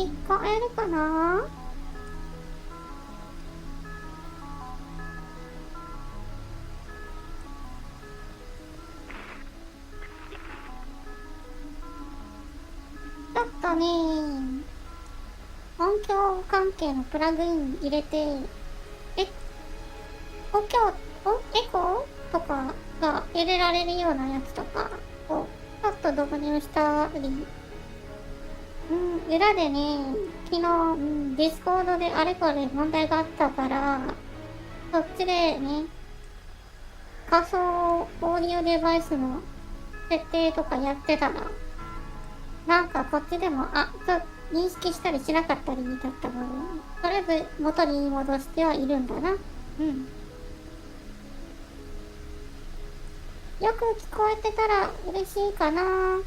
聞こえるかな？ちょっとね、音響関係のプラグイン入れて、音響、エコーとかが入れられるようなやつとかをちょっと導入したり、裏でね、昨日、ディスコードであれこれ問題があったから、そっちでね、仮想オーディオデバイスの設定とかやってたら、なんかこっちでも、認識したりしなかったりだったので、とりあえず元に戻してはいるんだな。よく聞こえてたら嬉しいかな。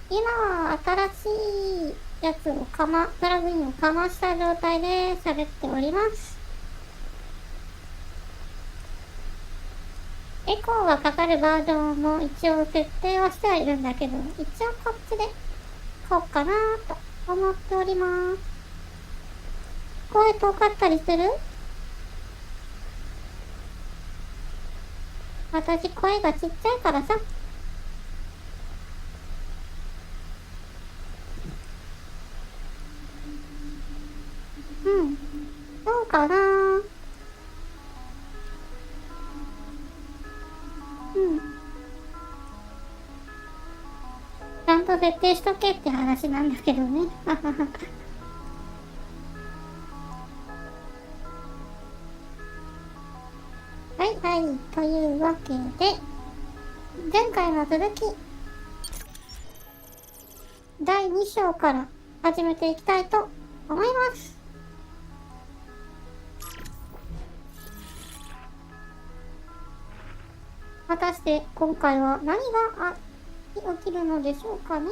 今は新しいやつをプラグインをかました状態で喋っております。エコーがかかるバージョンも一応設定はしてはいるんだけど、一応こっちでこうかなと思っております。声遠かったりする？私声がちっちゃいからさ。どうかな？ちゃんと設定しとけって話なんだけどね。はいはい、というわけで、前回の続き、第2章から始めていきたいと思います。果たして今回は何が起きるのでしょうかね。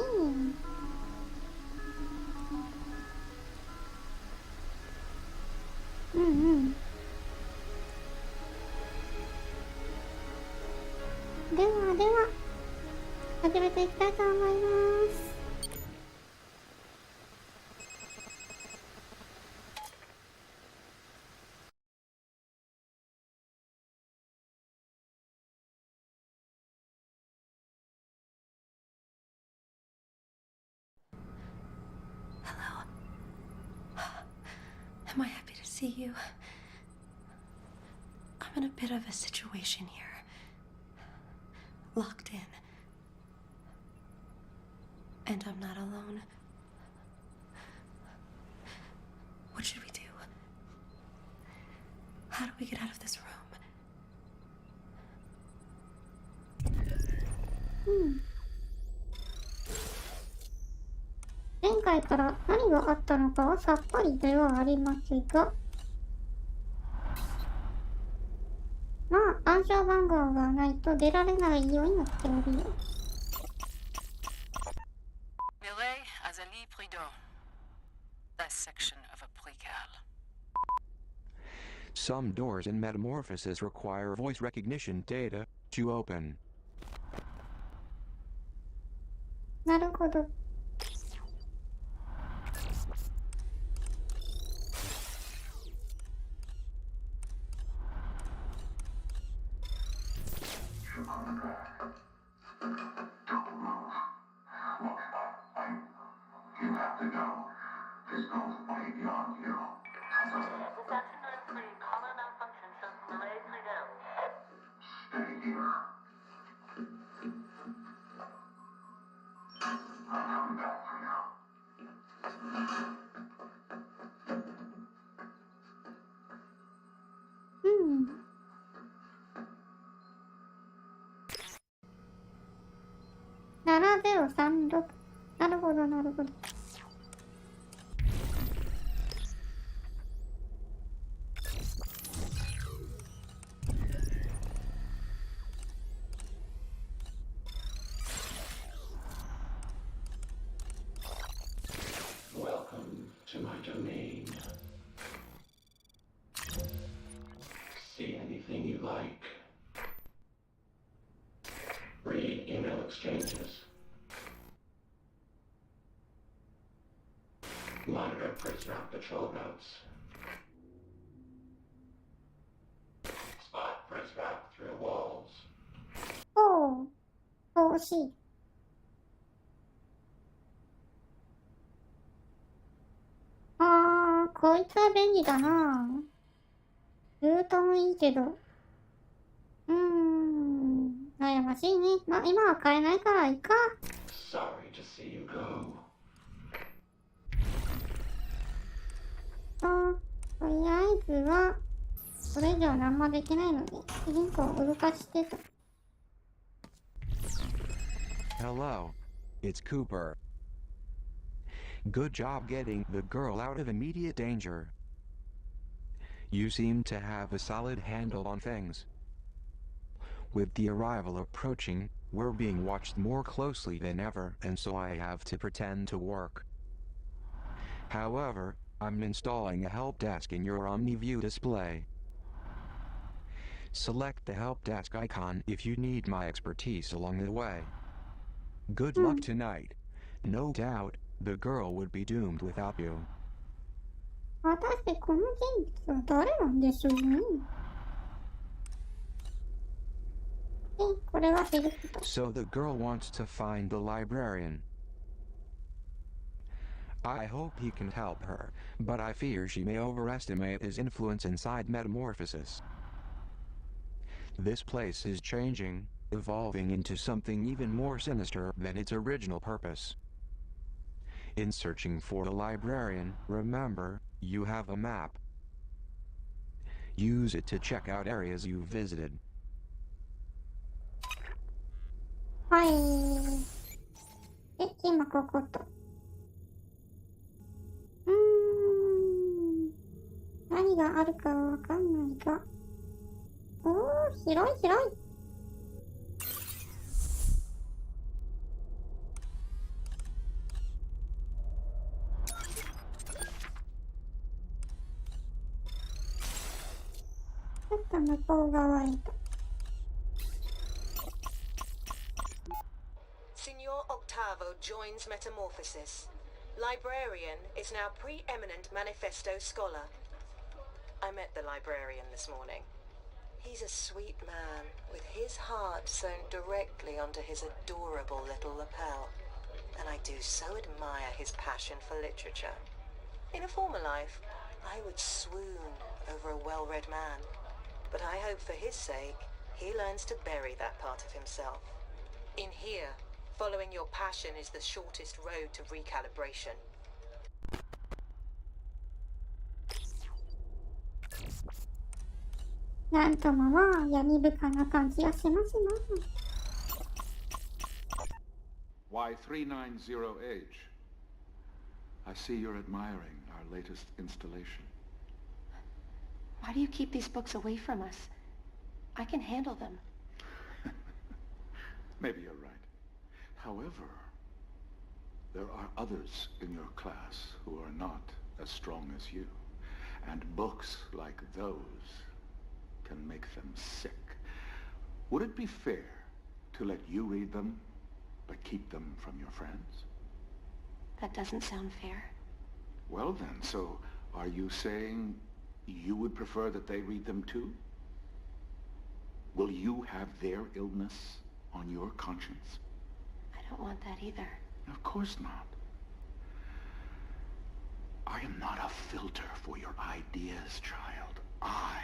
では、始めていきたいと思います。Hello. Am I happy to see you? I'm in a bit of a situation here. Locked in. And I'm not alone. What should we do? How do we get out of this room? 前回から何があったのかはさっぱりではありますが、まあ暗証番号がないと出られないようになっておるよ。Some doors in Metamorphosis require voice recognition data to open. なるほど。7036。なるほど。Welcome to my domain. See anything you like. Read email exchanges. Monitor prisoner patrol notes. Spot prisoner through walls. おう、惜しい。こいつは便利だな。ルートもいいけど。悩ましいね。まあ、今は買えないからいいか。Sorry to see you go. とりあえずは、それ以上何もできないので、主人公を動かしてと。Hello. It's Cooper. Good job getting the girl out of immediate danger. You seem to have a solid handle on things. With the arrival approaching, we're being watched more closely than ever, and so I have to pretend to work. However, I'm installing a help desk in your OmniView display. Select the help desk icon if you need my expertise along the way. Good luck tonight. No doubt, the girl would be doomed without you. 果たしてこの人物は誰なんでしょうね。これはセリフと。So the girl wants to find the librarian. I hope he can help her, but I fear she may overestimate his influence inside Metamorphosis. This place is changing, evolving into something even more sinister than its original purpose. In searching for the librarian, remember, you have a map. Use it to check out areas you've visited. はい。今ここと。何があるかはわかんないが。広い広い。ちょっと向こう側へと。Signor Octavo joins Metamorphosis. Librarian is now preeminent manifesto scholar. I met the librarian this morning. He's a sweet man, with his heart sewn directly onto his adorable little lapel. And I do so admire his passion for literature. In a former life, I would swoon over a well-read man. But I hope for his sake, he learns to bury that part of himself. In here, following your passion is the shortest road to recalibration. なんともまあ闇深な感じがしますな。Y390H. I see you're admiring our latest installation. Why do you keep these books away from us? I can handle them. Maybe you're right. However, there are others in your class who are not as strong as you. And books like those can make them sick. Would it be fair to let you read them, but keep them from your friends? That doesn't sound fair. Well then, so are you saying you would prefer that they read them too? Will you have their illness on your conscience? I don't want that either. Of course not. I am not a filter for your ideas, child. I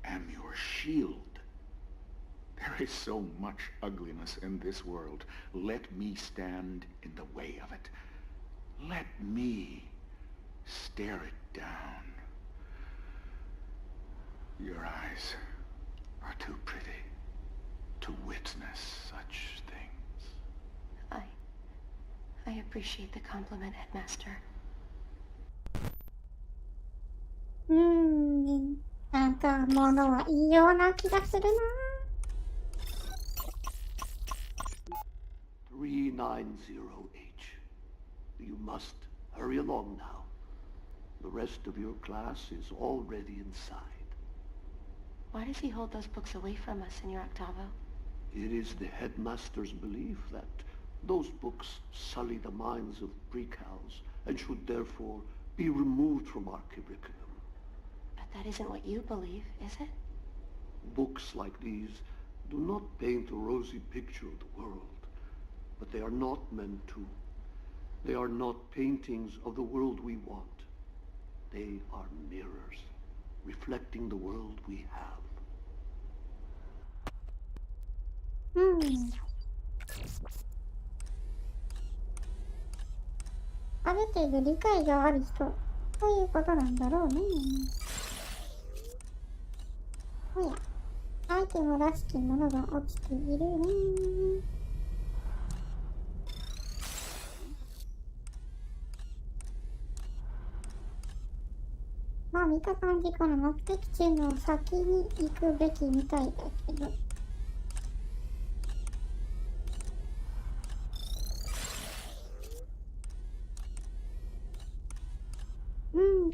am your shield. There is so much ugliness in this world. Let me stand in the way of it. Let me stare it down. Your eyes are too pretty to witness such things. I appreciate the compliment, Headmaster. なんか物はいいような気がするな。390H. You must hurry along now. The rest of your class is already inside. Why does he hold those books away from us, Senor Octavo? It is the headmaster's belief that Those books sully the minds of pre-cals and should therefore be removed from our curriculum. But that isn't what you believe, is it? Books like these do not paint a rosy picture of the world, but they are not meant to. They are not paintings of the world we want. They are mirrors, reflecting the world we have. ある程度理解がある人ということなんだろうね。おや、アイテムらしきものが落ちているね。まあ見た感じこの目的地の先に行くべきみたいだけど。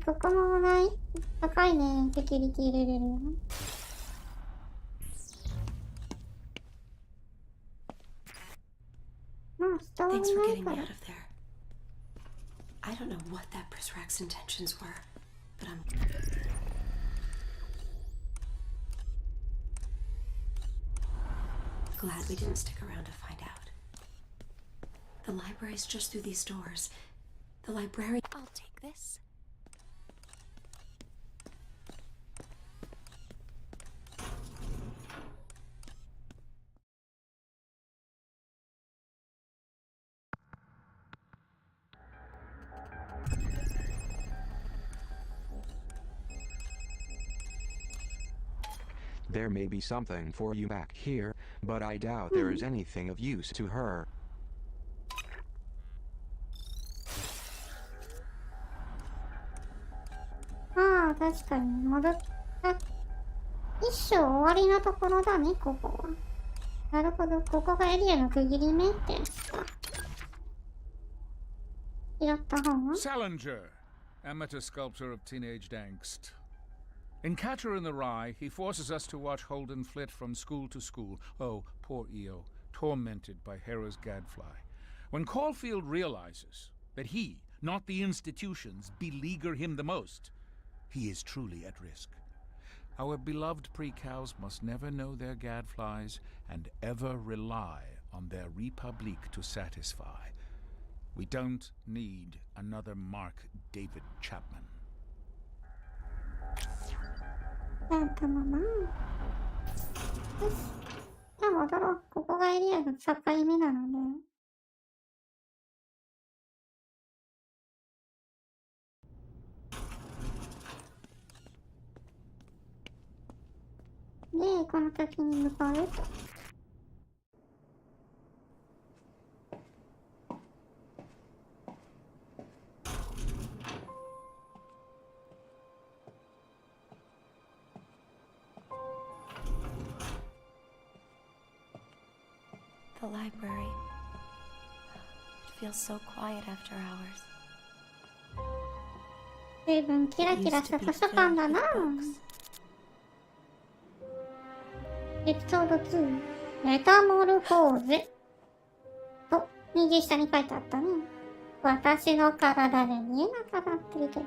ここもない。高いね、セキュリティレベル。まあ人はい Thanks for ない getting か me ら。 out of there. I don't know what that Brisrack's intentions were, but I'm glad we didn't stick around to find out. The library's just through these doors. The librarian... I'll take this. There may be something for you back here, but I doubt there is anything of use to her. ああ、確かに戻った。一章終わりのところだね、ここは。なるほど、ここがエリアの区切り目ってやつか。拾った本は Salinger, amateur sculptor of teenage angst. In Catcher in the Rye, he forces us to watch Holden flit from school to school. Oh, poor Io, tormented by Hera's gadfly. When Caulfield realizes that he, not the institutions, beleaguer him the most, he is truly at risk. Our beloved pre-cows must never know their gadflies and ever rely on their Republique to satisfy. We don't need another Mark David Chapman. なんかまま。よし。じゃあ戻ろう。ここがエリアの境目なので。で、この時に向かうと。The library. It feels so quiet after hours. 随分キラキラした図書館だな。エピソード2、メタモルフォーゼ。と、右下に書いてあったね。私の体で見えなくなってるけど。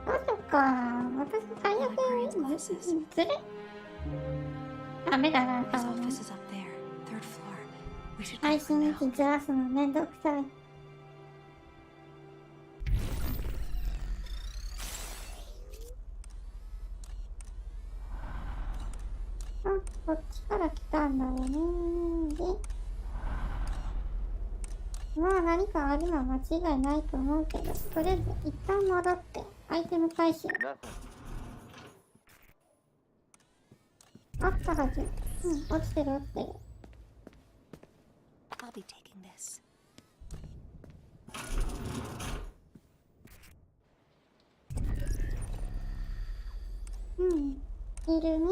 どうしよっか。私最悪ずれダメだな、多 His 分。 office is up there, third floor. We should 配 go 信 now. 機ずらすのめんどくさい。あ、こっちから来たんだよね。で、まあ何かあるのは間違いないと思うけど、とりあえず一旦戻ってアイテム回収。あったはず。落ちてる落ちてる。I'll be taking this. いるね。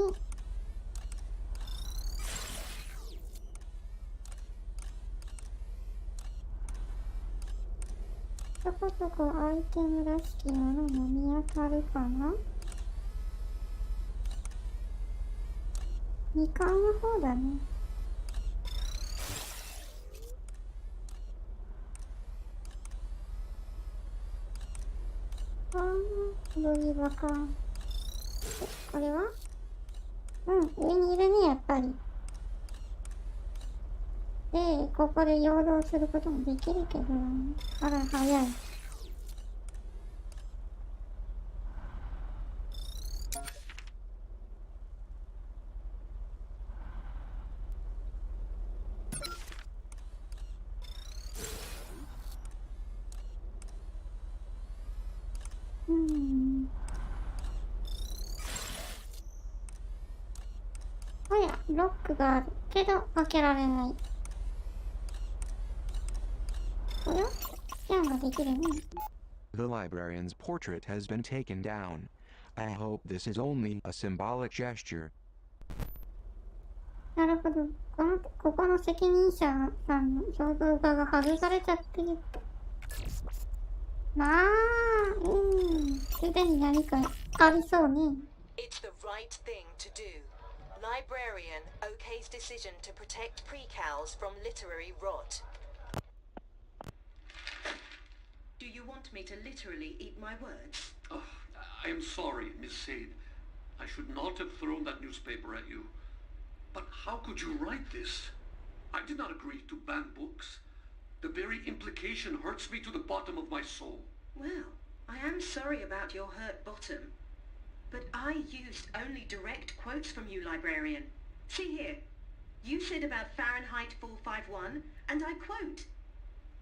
そこそこアイテムらしきものも見当たるかな。2階の方だね。ロギバか。これは上にいるね、やっぱり。で、ここで陽動することもできるけど、あら、早い。おや、ロックがあるけど開けられない。おや、スキャンができるね。The librarian's portrait has been taken down. I hope this is only a symbolic gesture. なるほど。ここの責任者さんの肖像画が外されちゃってる。まあ、すでに何かありそうね。It's the right thing to do. Librarian OK's decision to protect pre-cals from literary rot. Do you want me to literally eat my words? Oh, I am sorry, Miss Sade. I should not have thrown that newspaper at you. But how could you write this? I did not agree to ban books. The very implication hurts me to the bottom of my soul. Well, I am sorry about your hurt bottom. But I used only direct quotes from you, Librarian. See here. You said about Fahrenheit 451, and I quote,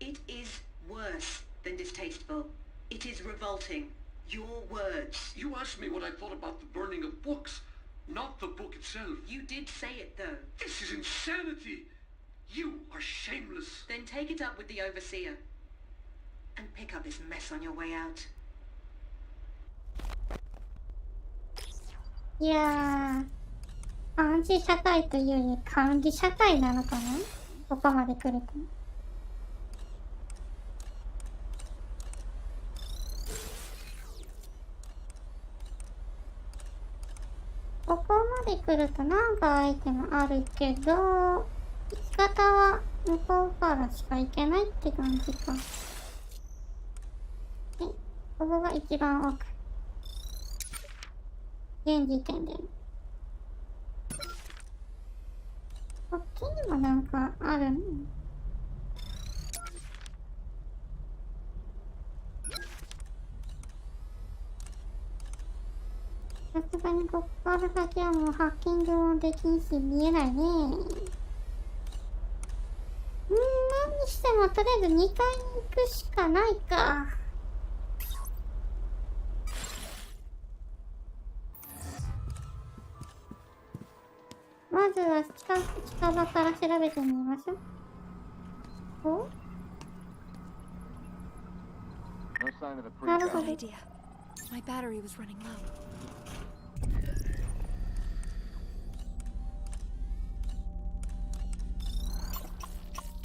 "It is worse than distasteful. It is revolting. Your words." You asked me what I thought about the burning of books, not the book itself. You did say it, though. This is insanity! You are shameless. Then take it up with the overseer. And pick up this mess on your way out. いやー、暗示社会というより管理社会なのかな、ここまで来ると。ここまで来るとなんかアイテムあるけど、行き方は向こうからしか行けないって感じか。はい、ここが一番奥。現時点で。こっちにもなんかあるの？さすがにここから先はもうハッキングもできんし見えないね。何にしてもとりあえず2階に行くしかないか。まずは近場から調べてみましょう。お？なるほど。 Idea. My battery was running low.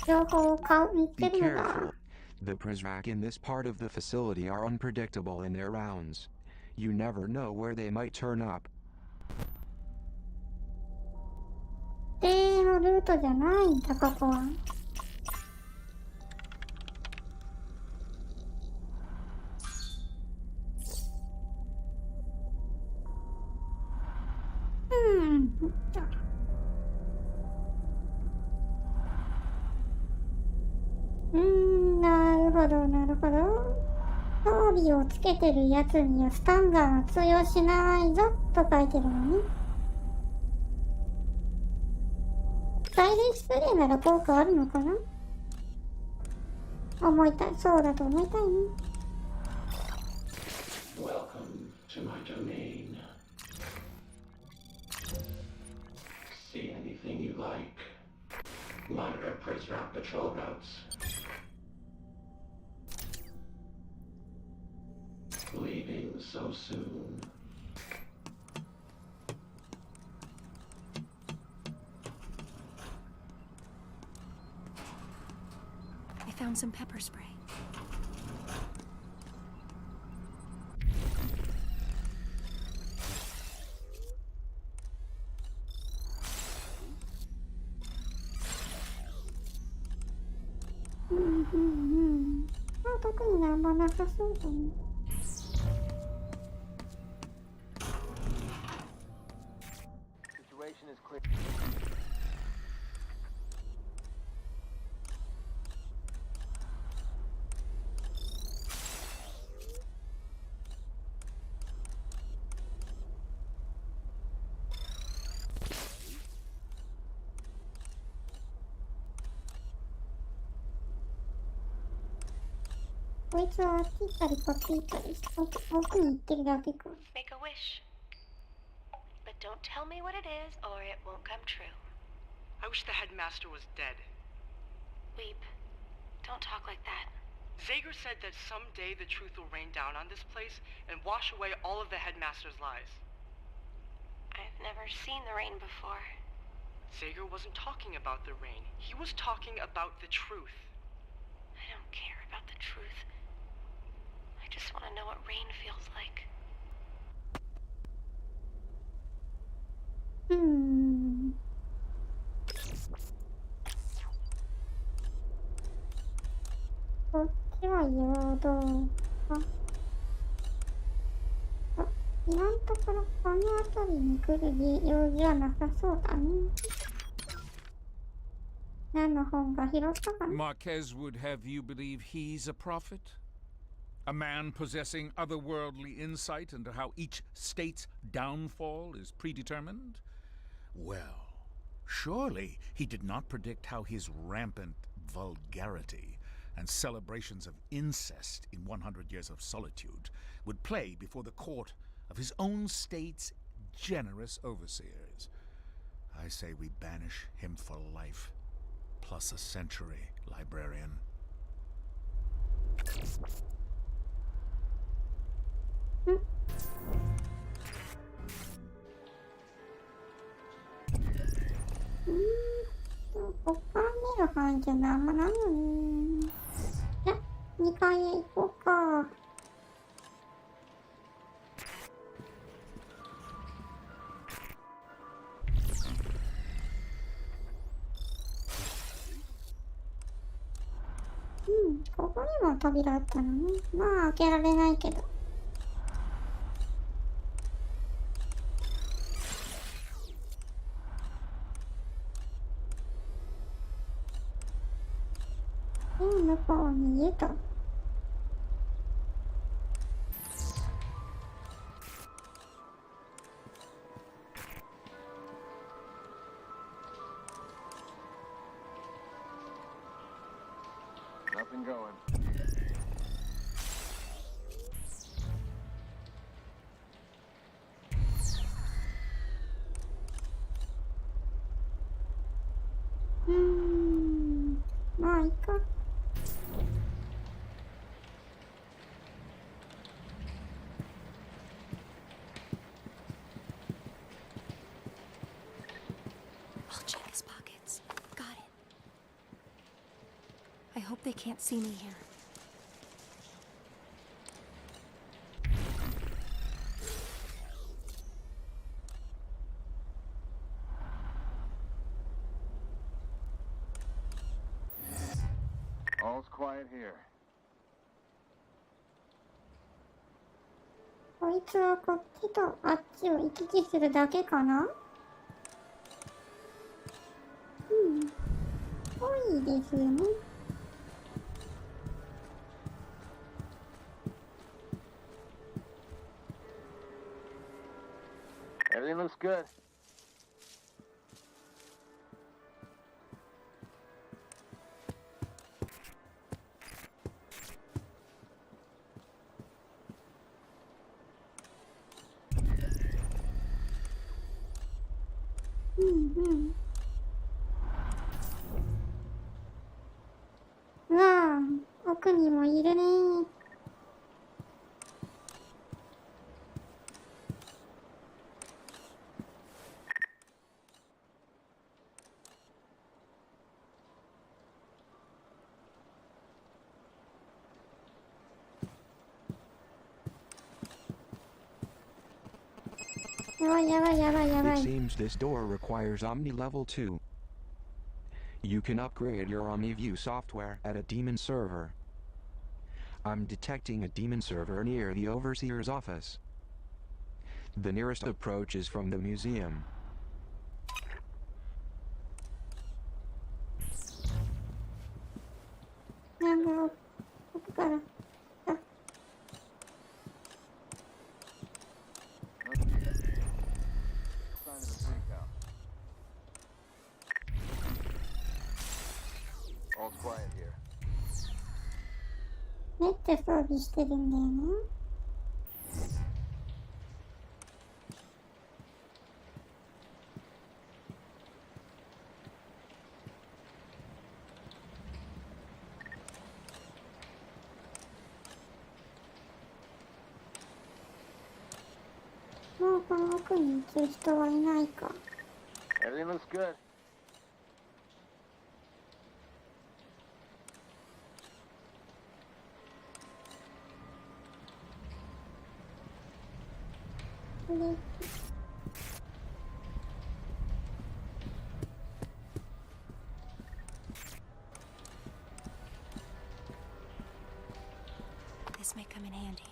情報を見つ Be けるの careful. が。 The Prizrak in this part of the facility are unpredictable in their rounds. You never know where they might turn up. 例のルートじゃないんだ、ここは。なるほど、なるほど。装備をつけてるやつにはスタンガンは通用しないぞと書いてるのね。サイレンスプレーなら効果あるのかな？思いたい。そうだと思いたいね。 Welcome to my domain. See anything you like. Monitor Prizrak patrol routes. Leaving so soon. I found some pepper spray. Thank you. 特になんもなさそうだね。こいつはあっち行ったりこっち行ったり奥に行ってるだけか。Make a wish. But don't tell me what it is, or it won't come true. I wish the headmaster was dead. Weep. Don't talk like that. Zager said that someday the truth will rain down on this place and wash away all of the headmaster's lies. I've never seen the rain before. Zager wasn't talking about the rain. He was talking about the truth. I don't care about the truth. I just want to know what rain feels like. こっちは陽動か。今んところこの辺りに来る用事はなさそうだね。何の本が拾ったかな。 Marquez would have you believe he's a prophet? A man possessing otherworldly insight into how each state's downfall is predetermined? Well, surely he did not predict how his rampant vulgarity and celebrations of incest in 100 Years of Solitude would play before the court of his own state's generous overseers. I say we banish him for life, plus a century, librarian. こっから見る範囲じゃあんまないよね。じゃあ2階へ行こうか。ここにも扉あったのね。まあ開けられないけど。向こうに家と。Nothing going.まあいいか。I'll check his pockets. Got it. I hope they can't see me here. All's quiet here. こいつはこっちとあっちを行き来するだけかな。ぽいですよね。Everything looks good.うわあ、奥にもいるね。やばいやばいやばいやば It い。 seems this door requires Omni Level 2. You can upgrade your OmniView software at a demon server. I'm detecting a demon server near the overseer's office. The nearest approach is from the museum. All's quiet here. めっちゃ装備してるんだよね。もうこの奥に行く人はいないか。Everything looks good. で、This may come in handy.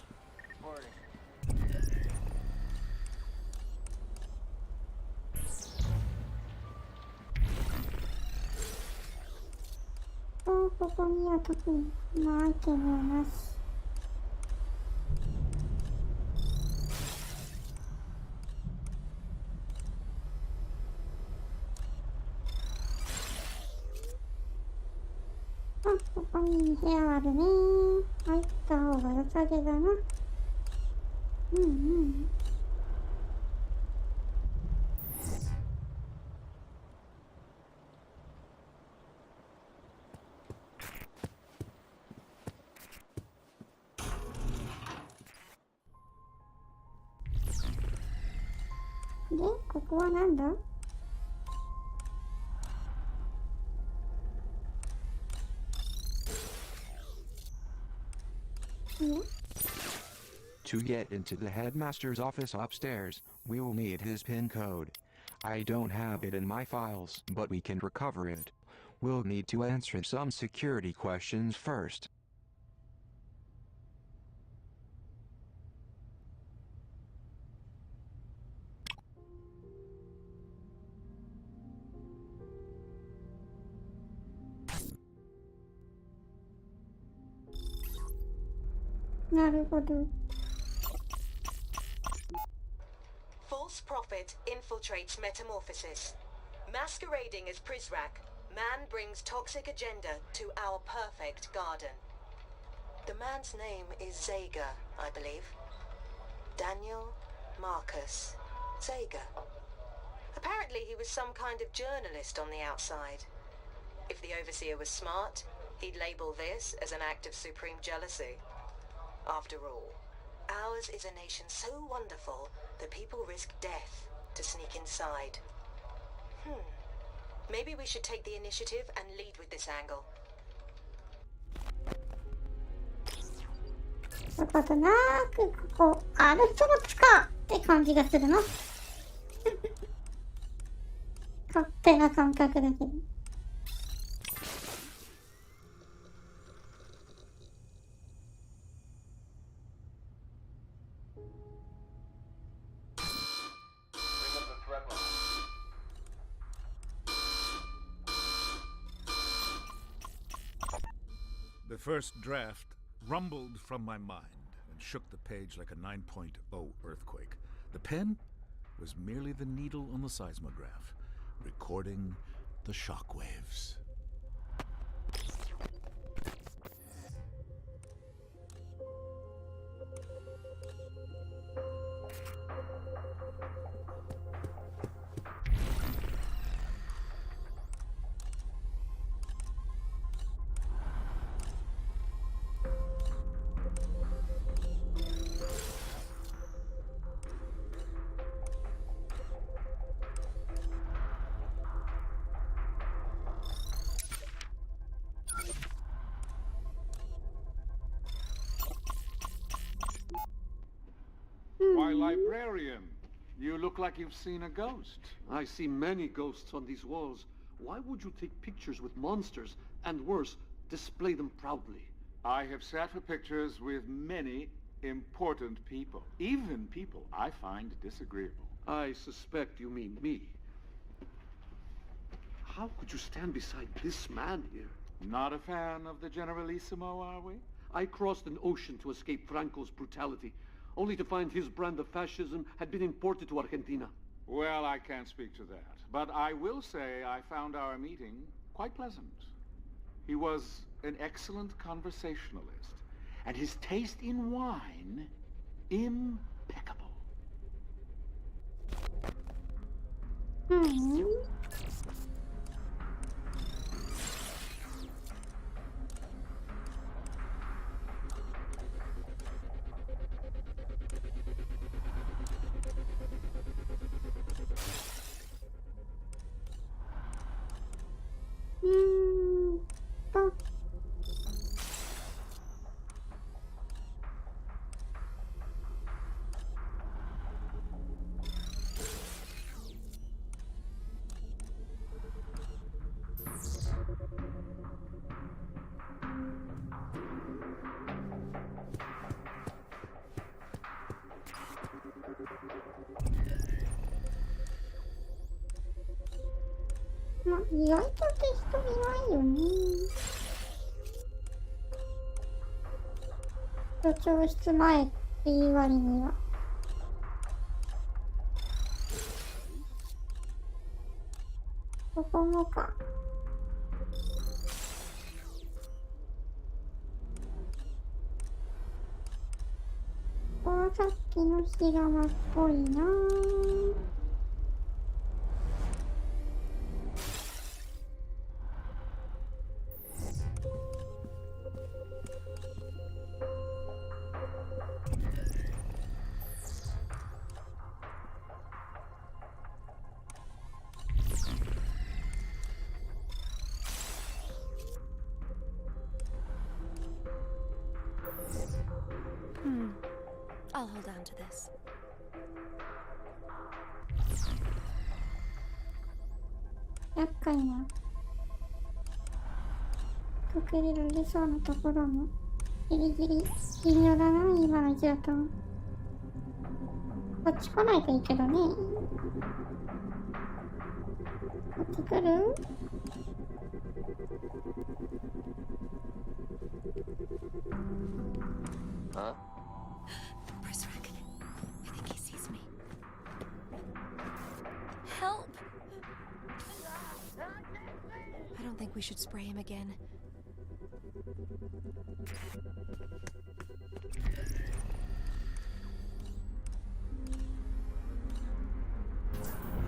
Forwarding. ここには特にアイテムはなし。あ、ここに部屋あるね。入った方が良さげだな。うんうん。で、ここはなんだ？To get into the headmaster's office upstairs, we will need his PIN code. I don't have it in my files, but we can recover it. We'll need to answer some security questions first. False prophet infiltrates Metamorphosis. Masquerading as Prizrak, man brings toxic agenda to our perfect garden. The man's name is Zager, I believe. Daniel Marcus Zager. Apparently he was some kind of journalist on the outside. If the Overseer was smart, he'd label this as an act of supreme jealousy. After all, ours is a nation so wonderful that people risk death to sneak inside. Maybe we should take the initiative and lead with this angle. そことなくここアルソーツかって感じがするの。勝手な感覚だけど。The first draft rumbled from my mind and shook the page like a 9.0 earthquake. The pen was merely the needle on the seismograph, recording the shockwaves. Why, librarian, you look like you've seen a ghost. I see many ghosts on these walls. Why would you take pictures with monsters, and worse, display them proudly? I have sat for pictures with many important people, even people I find disagreeable. I suspect you mean me. How could you stand beside this man here? Not a fan of the Generalissimo, are we? I crossed an ocean to escape Franco's brutality, only to find his brand of fascism had been imported to Argentina. Well, I can't speak to that, but I will say I found our meeting quite pleasant. He was an excellent conversationalist, and his taste in wine impeccable. まあ、意外とテスト見ないよね。教室前っていう割には。ここもか。ここはさっきのひらまっぽいなぁ。I'll hold on to this. 厄介な隠れられそうなところもギリギリ微妙だな、今の位置だと。こっち来ないといいけどね。こっち来る？Huh? Berserk. I think he sees me. Help! I don't think we should spray him again.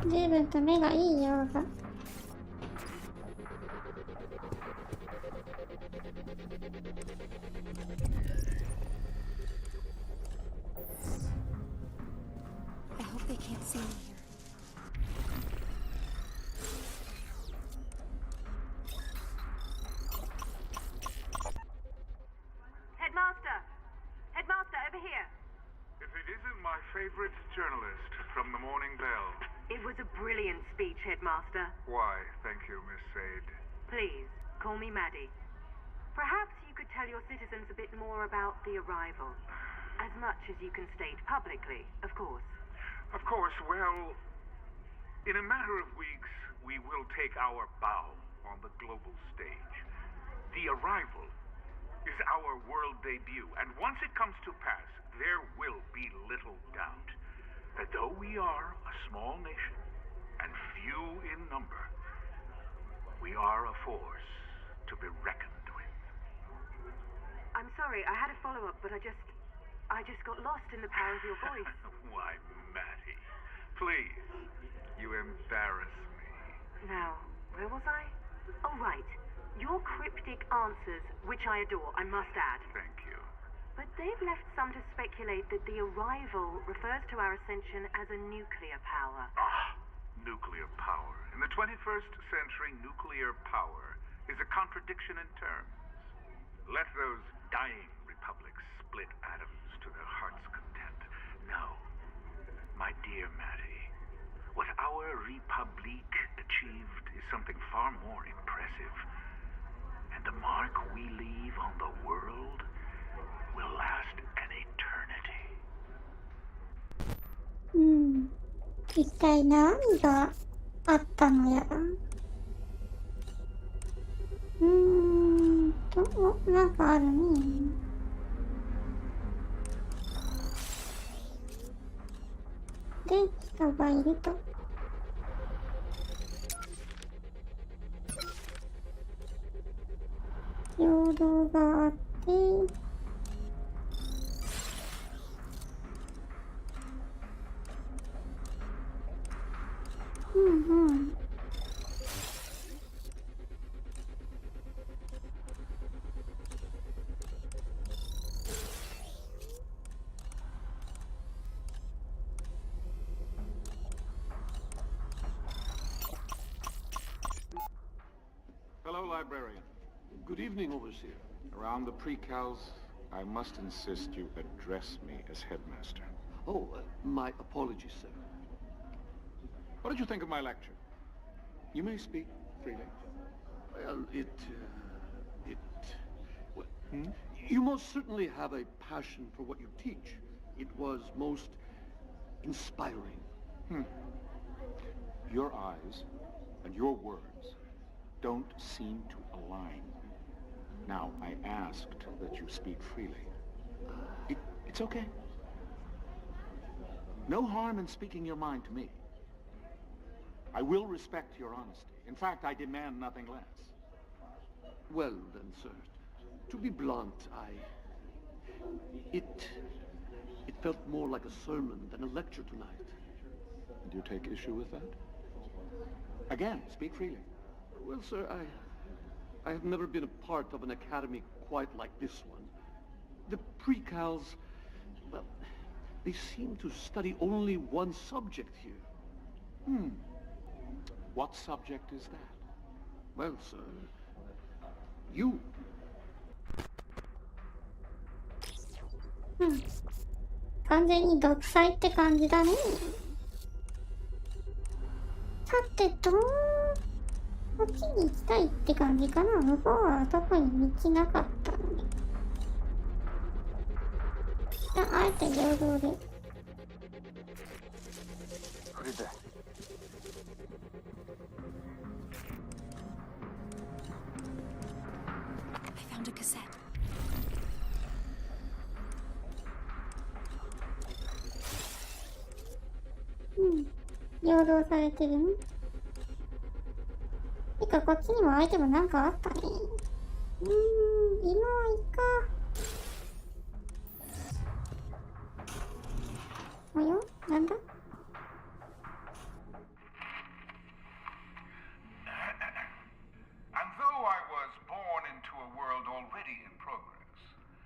随分と目がいいようが。I hope they can't see me here. Headmaster! Headmaster, over here! If it isn't my favorite journalist from the Morning Bell. It was a brilliant speech, Headmaster. Why, thank you, Miss Sade. Please, call me Maddie. Perhaps you could tell your citizens a bit more about the arrival. As much as you can state publicly, of course. Of course, well, in a matter of weeks, we will take our bow on the global stage. The arrival is our world debut, and once it comes to pass, there will be little doubt that though we are a small nation and few in number, we are a force to be reckoned with. I'm sorry, I had a follow-up, but I just got lost in the power of your voice. Why, Matty, please, you embarrass me. Now, where was I? Oh, right. Your cryptic answers, which I adore, I must add. Thank you. But they've left some to speculate that the arrival refers to our ascension as a nuclear power. Ah, nuclear power. In the 21st century, nuclear power is a contradiction in terms. Let those dying republics split atoms to their heart's content. No, my dear Maddie, what our Republique achieved is something far more impressive. And the mark we leave on the world will last an eternity. 一体何があったのやら。なんかあるね。で、人がいると。平等があって、librarian. Good evening, Overseer. Around the pre-cals, I must insist you address me as headmaster. Oh, my apologies, sir. What did you think of my lecture? You may speak freely. Well, well, you most certainly have a passion for what you teach. It was most inspiring. Your eyes and your words don't seem to align. Now, I asked that you speak freely. It's okay. No harm in speaking your mind to me. I will respect your honesty. In fact, I demand nothing less. Well, then, sir, to be blunt, It felt more like a sermon than a lecture tonight. Do you take issue with that? Again, speak freely. Well, sir, I have never been a part of an academy quite like this one. The pre-cals, well, they seem to study only one subject here. What subject is that? Well, sir, you. 完全に独裁って感じだね。さてと、こっちに行きたいって感じかな。向こうは特に道なかったので。あえて平等で。What is that? I found a cassette. 平等されてるね。てかこっちにもアイテムなんかあったね。今はいいか。およ、なんだ？ And though I was born into a world already in progress,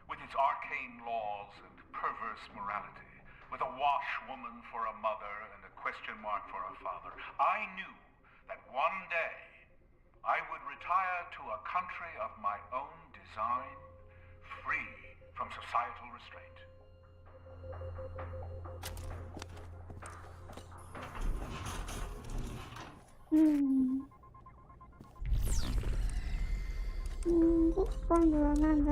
with its arcane laws and perverse morality, with a washwoman for a mother and a question mark for a father, I knew that one day I would retire to a country of my own design, free from societal restraint.で、今度はなんだ？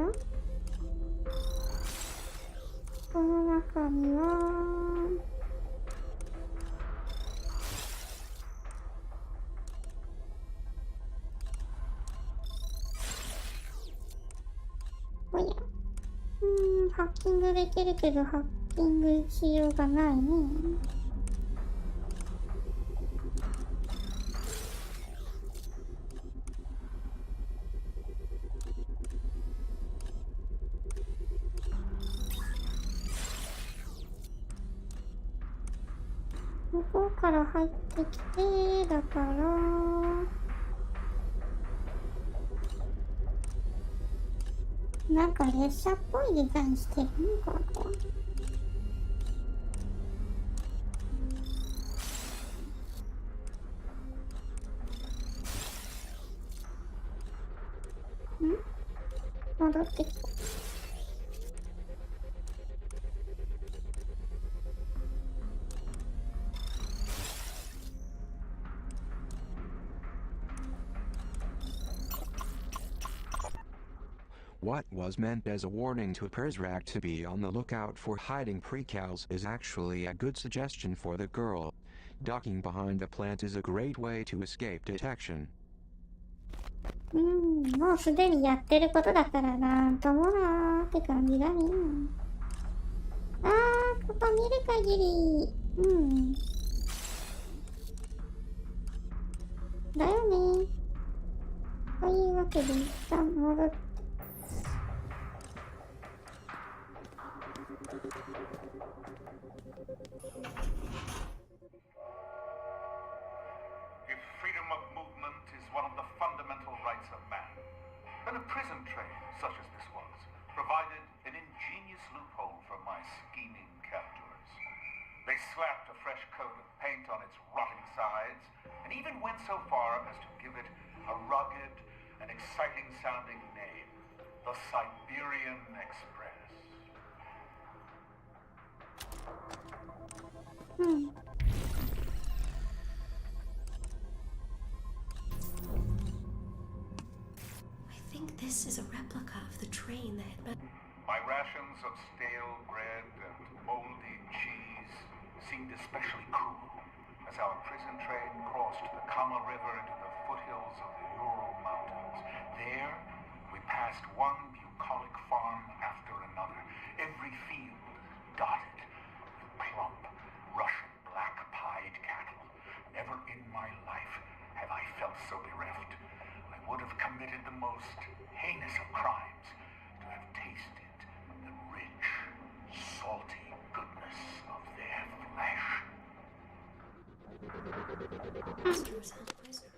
この中にはおや、ハッキングできるけどハッキングしようがないね。向こうから入ってきて、だからなんか列車っぽいデザインしてるね、これは。戻ってきた。What was meant as a warning to Perzrak to be on the lookout for hiding precals is actually a good suggestion for the girl. Ducking behind the plant is a great way to escape detection. もうすでにやってることだからなんともなーって感じだね。ここ見る限り、だよね。というわけで一旦戻って。If freedom of movement is one of the fundamental rights of man, then a prison train, such as this was, provided an ingenious loophole for my scheming captors. They slapped a fresh coat of paint on its rotting sides, and even went so far as to give it a rugged, An exciting sounding name. The Siberian Express. I think this is a replica of the train that had been... My rations of stale bread and moldy cheese seemed especially cruel as our prison train crossed the Kama River into the foothills of the Ural Mountains. There, we passed one bucolic farm after another, every field dotted with plump Russian black-pied cattle. Never in my life have I felt so bereft. I would have committed the most heinous of crimes to have tasted the rich, salty goodness of their flesh. Master was held prisoner.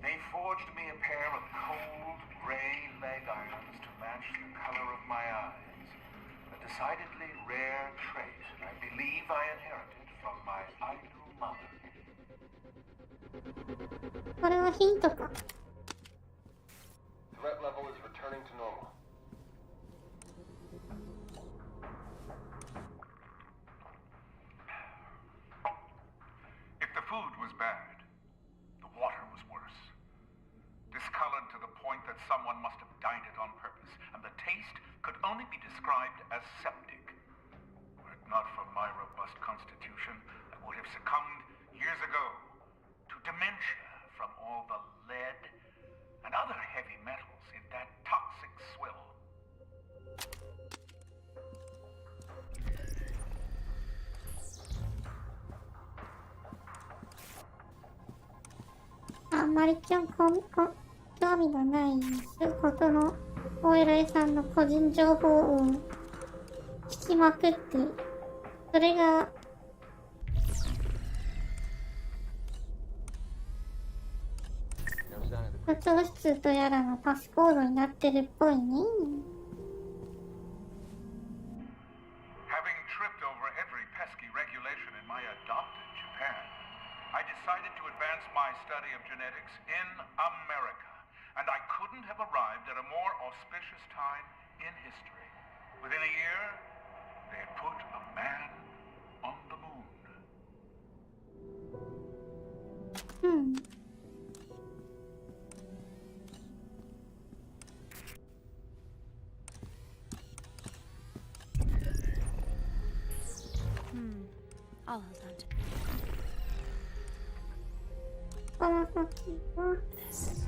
They forged me a pair of cold, gray leg irons to match the color of my eyes. A decidedly rare trait I believe I inherited from my idle mother. これはヒントか。 Threat level is returning to normal. If the food was bad, the water was worse. Discolored to the point that someone must have dyed it on purpose, and the taste could only be described as septic. Were it not for my robust constitution, I would have succumbed years ago to dementia from all the lead and other heavy metals in that toxic swill. あんまり興味のないことのお偉いさんの個人情報を聞きまくって、それが図書室とやらのパスコードになってるっぽいね。Having tripped over every pesky regulation in my adopted Japan, I decided to advance my study of genetics in America, and I couldn't have arrived at a more auspicious time in history. Within a year, they had put a man on the moon. I'll hold on to この先は this.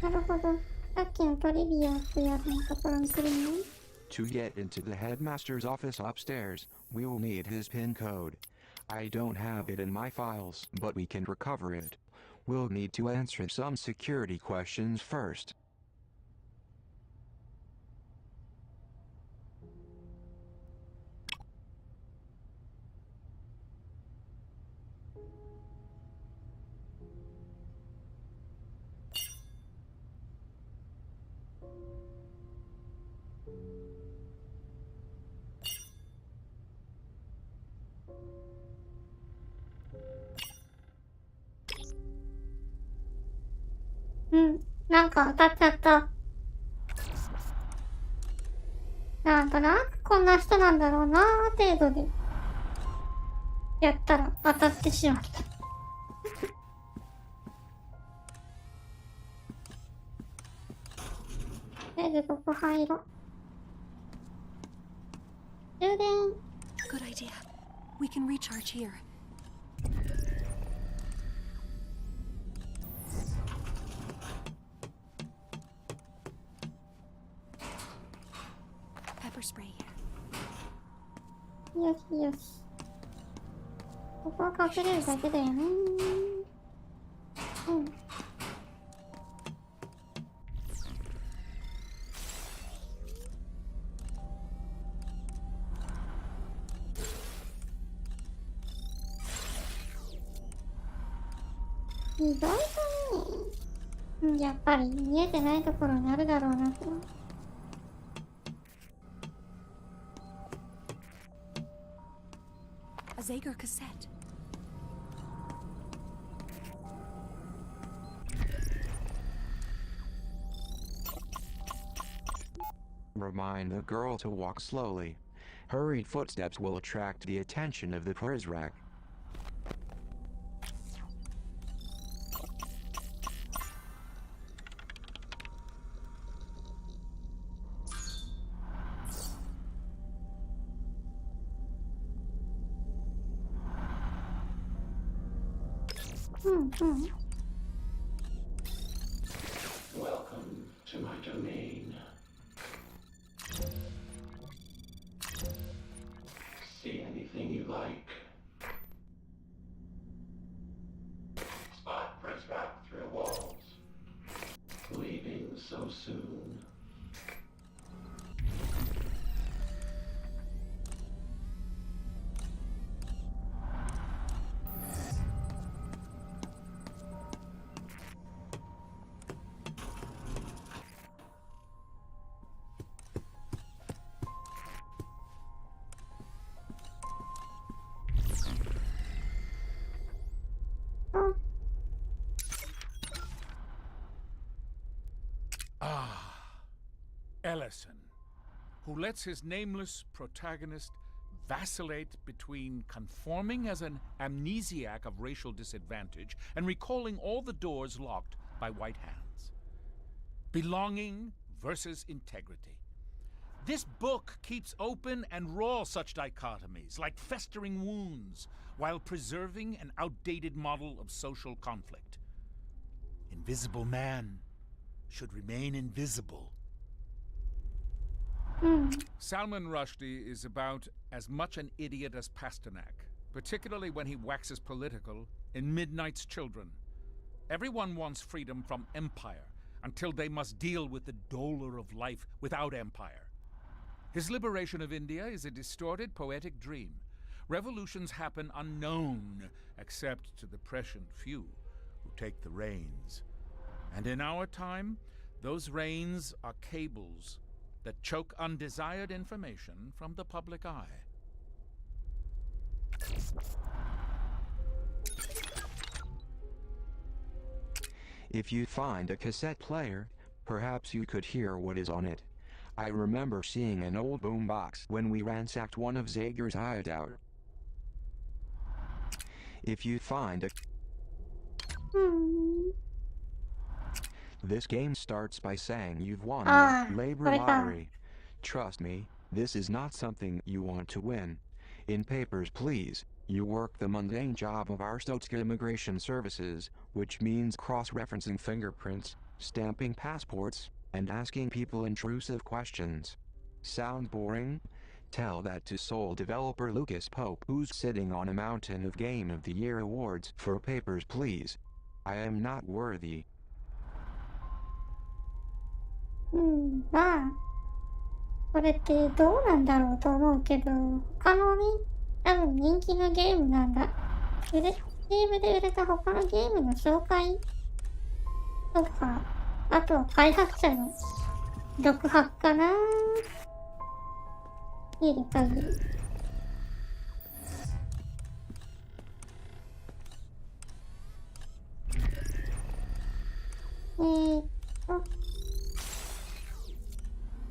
なるほど。さっきのトリビアってやつのところに来るね。To get into the headmaster's office upstairs, we will need his PIN code. I don't have it in my files, but we can recover it. We'll need to answer some security questions first.なんか当たっちゃった。なんとなくこんな人なんだろうなー程度でやったら当たってしまった。とりあえずここ入ろう。充電。 Good idea. We can recharge here. Pepper spray here. よしよし。ここは隠れるだけだよね。意外とね、やっぱり見えてないところにあるだろうなと。Zager cassette. Remind the girl to walk slowly. Hurried footsteps will attract the attention of the Prizrak. Welcome to my domain. See anything you like. Spot Prizrak through walls. Leaving so soon. Ellison, who lets his nameless protagonist vacillate between conforming as an amnesiac of racial disadvantage and recalling all the doors locked by white hands. Belonging versus integrity. This book keeps open and raw such dichotomies, like festering wounds, while preserving an outdated model of social conflict. Invisible man should remain invisible. Salman Rushdie is about as much an idiot as Pasternak, particularly when he waxes political in Midnight's Children. Everyone wants freedom from empire until they must deal with the dolor of life without empire. His liberation of India is a distorted poetic dream. Revolutions happen unknown, except to the prescient few who take the reins. And in our time, those reins are cables that choke undesired information from the public eye. If you find a cassette player, perhaps you could hear what is on it. I remember seeing an old boombox when we ransacked one of Zager's hideout. If you find a... This game starts by saying you've won the labor lottery. Trust me, this is not something you want to win. In Papers, Please, you work the mundane job of Arstotzka Immigration Services, which means cross-referencing fingerprints, stamping passports, and asking people intrusive questions. Sound boring? Tell that to sole developer Lucas Pope, who's sitting on a mountain of Game of the Year awards for Papers, Please. I am not worthy. まあ、これってどうなんだろうと思うけど、他のね、多分人気のゲームなんだ。ゲームで売れた他のゲームの紹介とか、あとは開発者の独白かな。見る限り。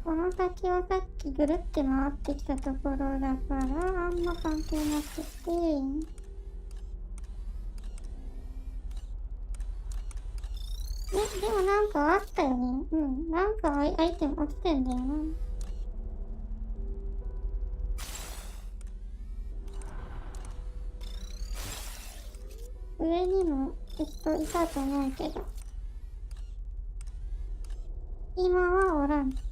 この先はさっきぐるって回ってきたところだからあんま関係なくて、でもなんかあったよね。なんかアイテム落ちてんだよな。上にも人いたと思うけど、今はおらんと。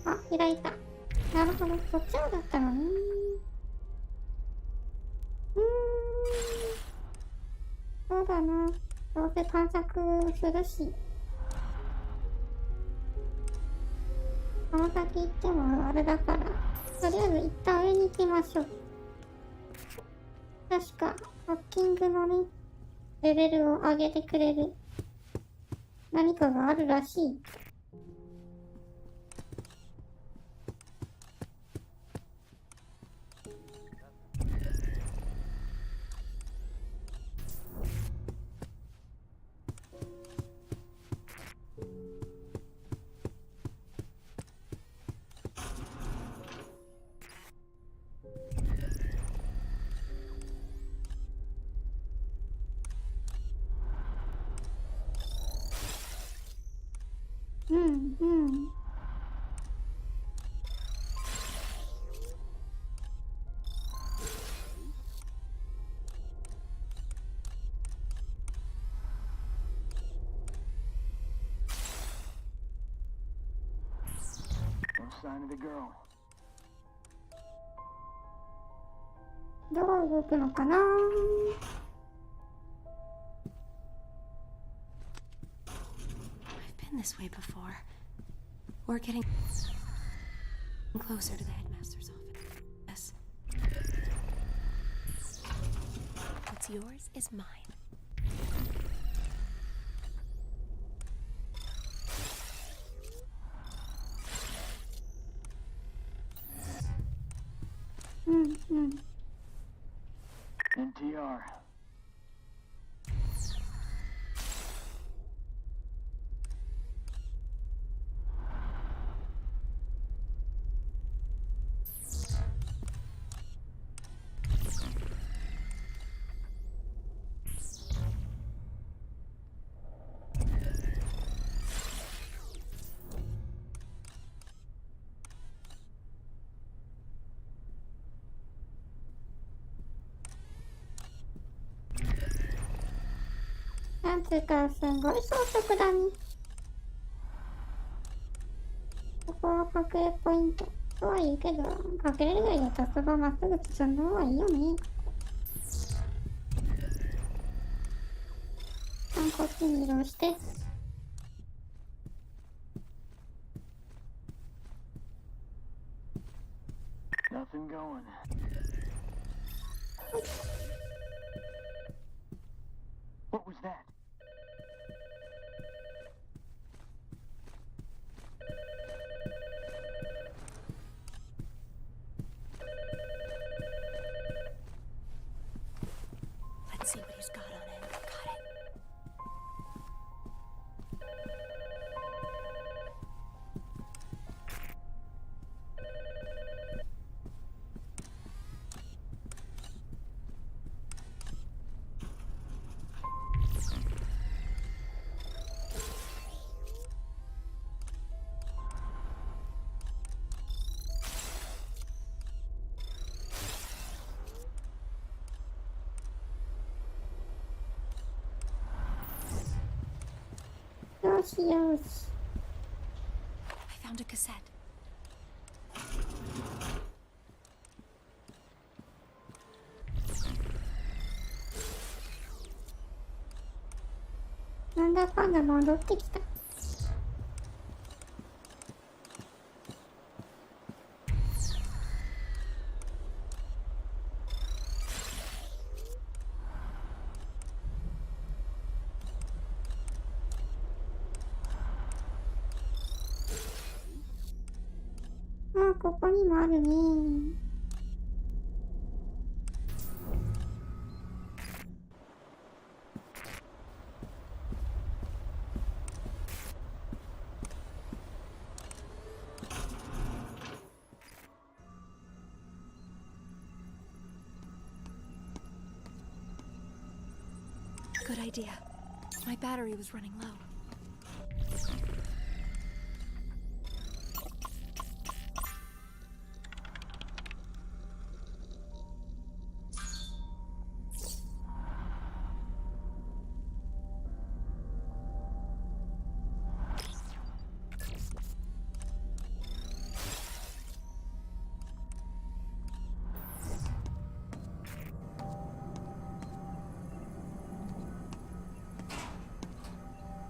あ、開いた。なるほど、そっちもだったのね。そうだな。どうせ探索するし。この先行ってもあれだから、とりあえず一旦上に行きましょう。確か、ハッキングのね、レベルを上げてくれる何かがあるらしい。うんうん。どう動くのかな。 I've been this way before. We're getting closer to the headmaster's office. What's yours is mine. NTR.なんつうかすごい装飾だね。ここは隠れポイントとは言うけど、隠れるぐらいだったらそばまっすぐ進んだ方がいいよね。こっちに移動して。Nothing going. What was that? Let's see what he's got on him. Got it.よしよし。 I found a cassette. なんだかんだ戻ってきた。あ、ここにもあるね。Good idea. My battery was running low.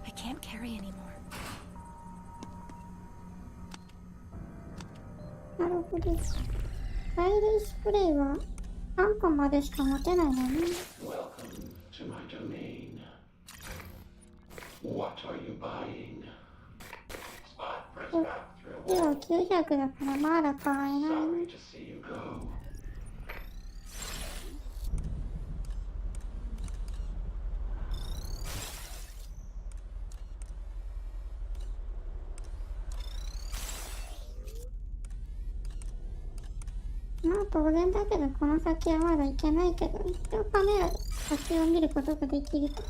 I can't carry anymore. なるほど。催涙スプレーは3個までしか持てないのね。 Welcome to my domain. What are you buying? Spot press back through. では900だからまだ買えない。 Sorry to see you go. まあ当然だけどこの先はまだ行けないけど、一応カメラで先を見ることができると。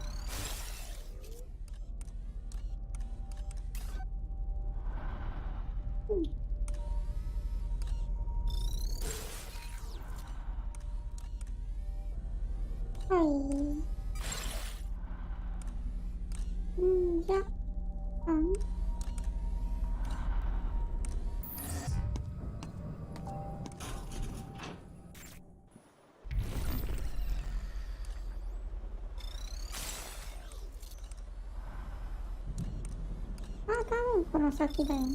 この先だよね。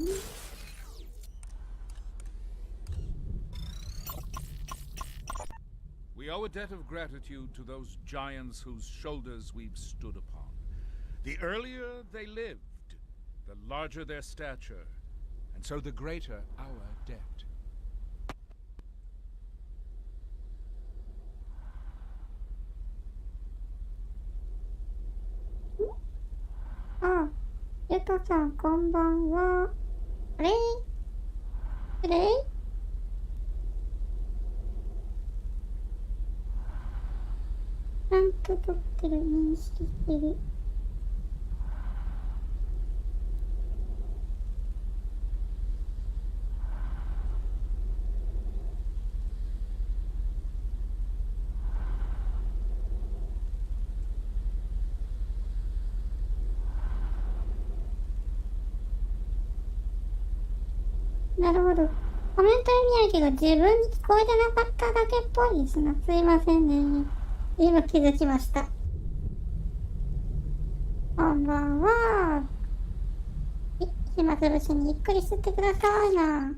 We owe a debt of gratitude to those giants whose shoulders we've stood upon. The earlier they lived, the larger their stature, and so the greater our debt. あ、ゆとさんこんばんは。あれあれちゃんと撮ってる、認識してる。なるほど。コメント読み上げが自分に聞こえてなかっただけっぽいですな。すいませんね。今気づきました。こんばんは。暇つぶしにゆっくりしてってくださいな。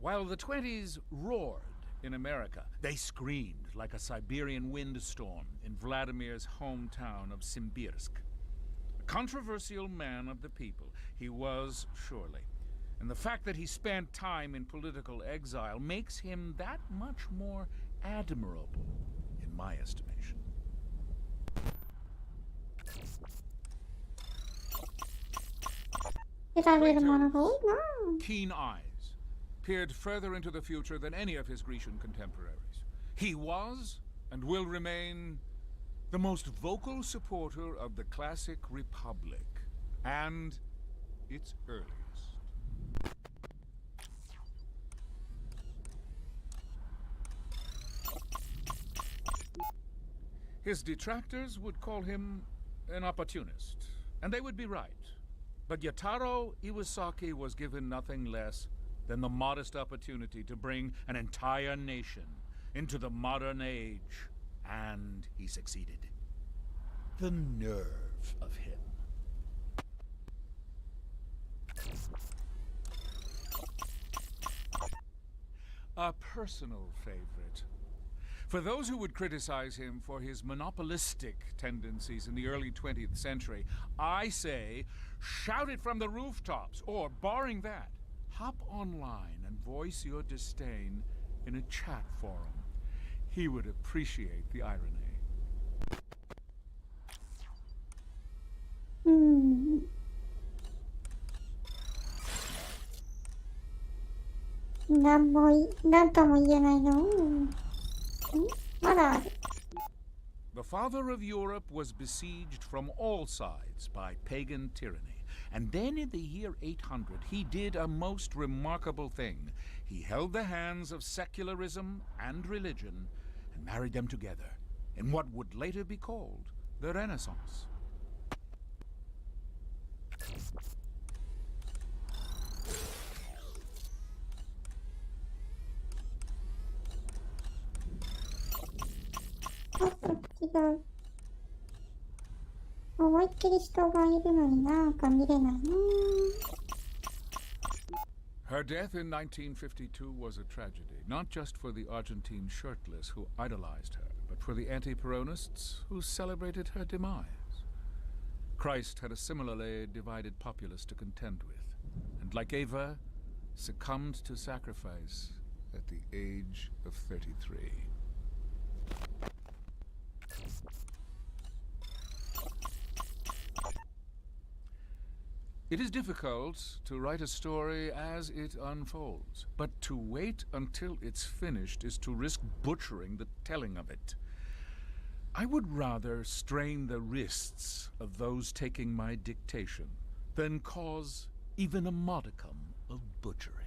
While the 20s roared in America, they screamed like a Siberian windstorm in Vladimir's hometown of Simbirsk. A controversial man of the people, he was surely. And the fact that he spent time in political exile makes him that much more admirable, in my estimation. Keen eyes peered further into the future than any of his Grecian contemporaries. He was, and will remain, the most vocal supporter of the classic Republic, and its earliest. His detractors would call him an opportunist, and they would be right. But Yataro Iwasaki was given nothing less than the modest opportunity to bring an entire nation into the modern age, and he succeeded. The nerve of him. A personal favorite. For those who would criticize him for his monopolistic tendencies in the early 20th century, I say, shout it from the rooftops, or, barring that, hop online and voice your disdain in a chat forum. He would appreciate the irony. なんとも言えないの。まだある。The father of Europe was besieged from all sides by pagan tyranny. And then in the year 800, he did a most remarkable thing. He held the hands of secularism and religion and married them together in what would later be called the Renaissance.違う。思いっきり人がいるのになんか見れないな。Her death in 1952 was a tragedy, not just for the Argentine shirtless who idolized her, but for the anti-Peronists who celebrated her demise. Christ had a similarly divided populace to contend with, and like Eva, succumbed to sacrifice at the age of 33. It is difficult to write a story as it unfolds, but to wait until it's finished is to risk butchering the telling of it. I would rather strain the wrists of those taking my dictation than cause even a modicum of butchery.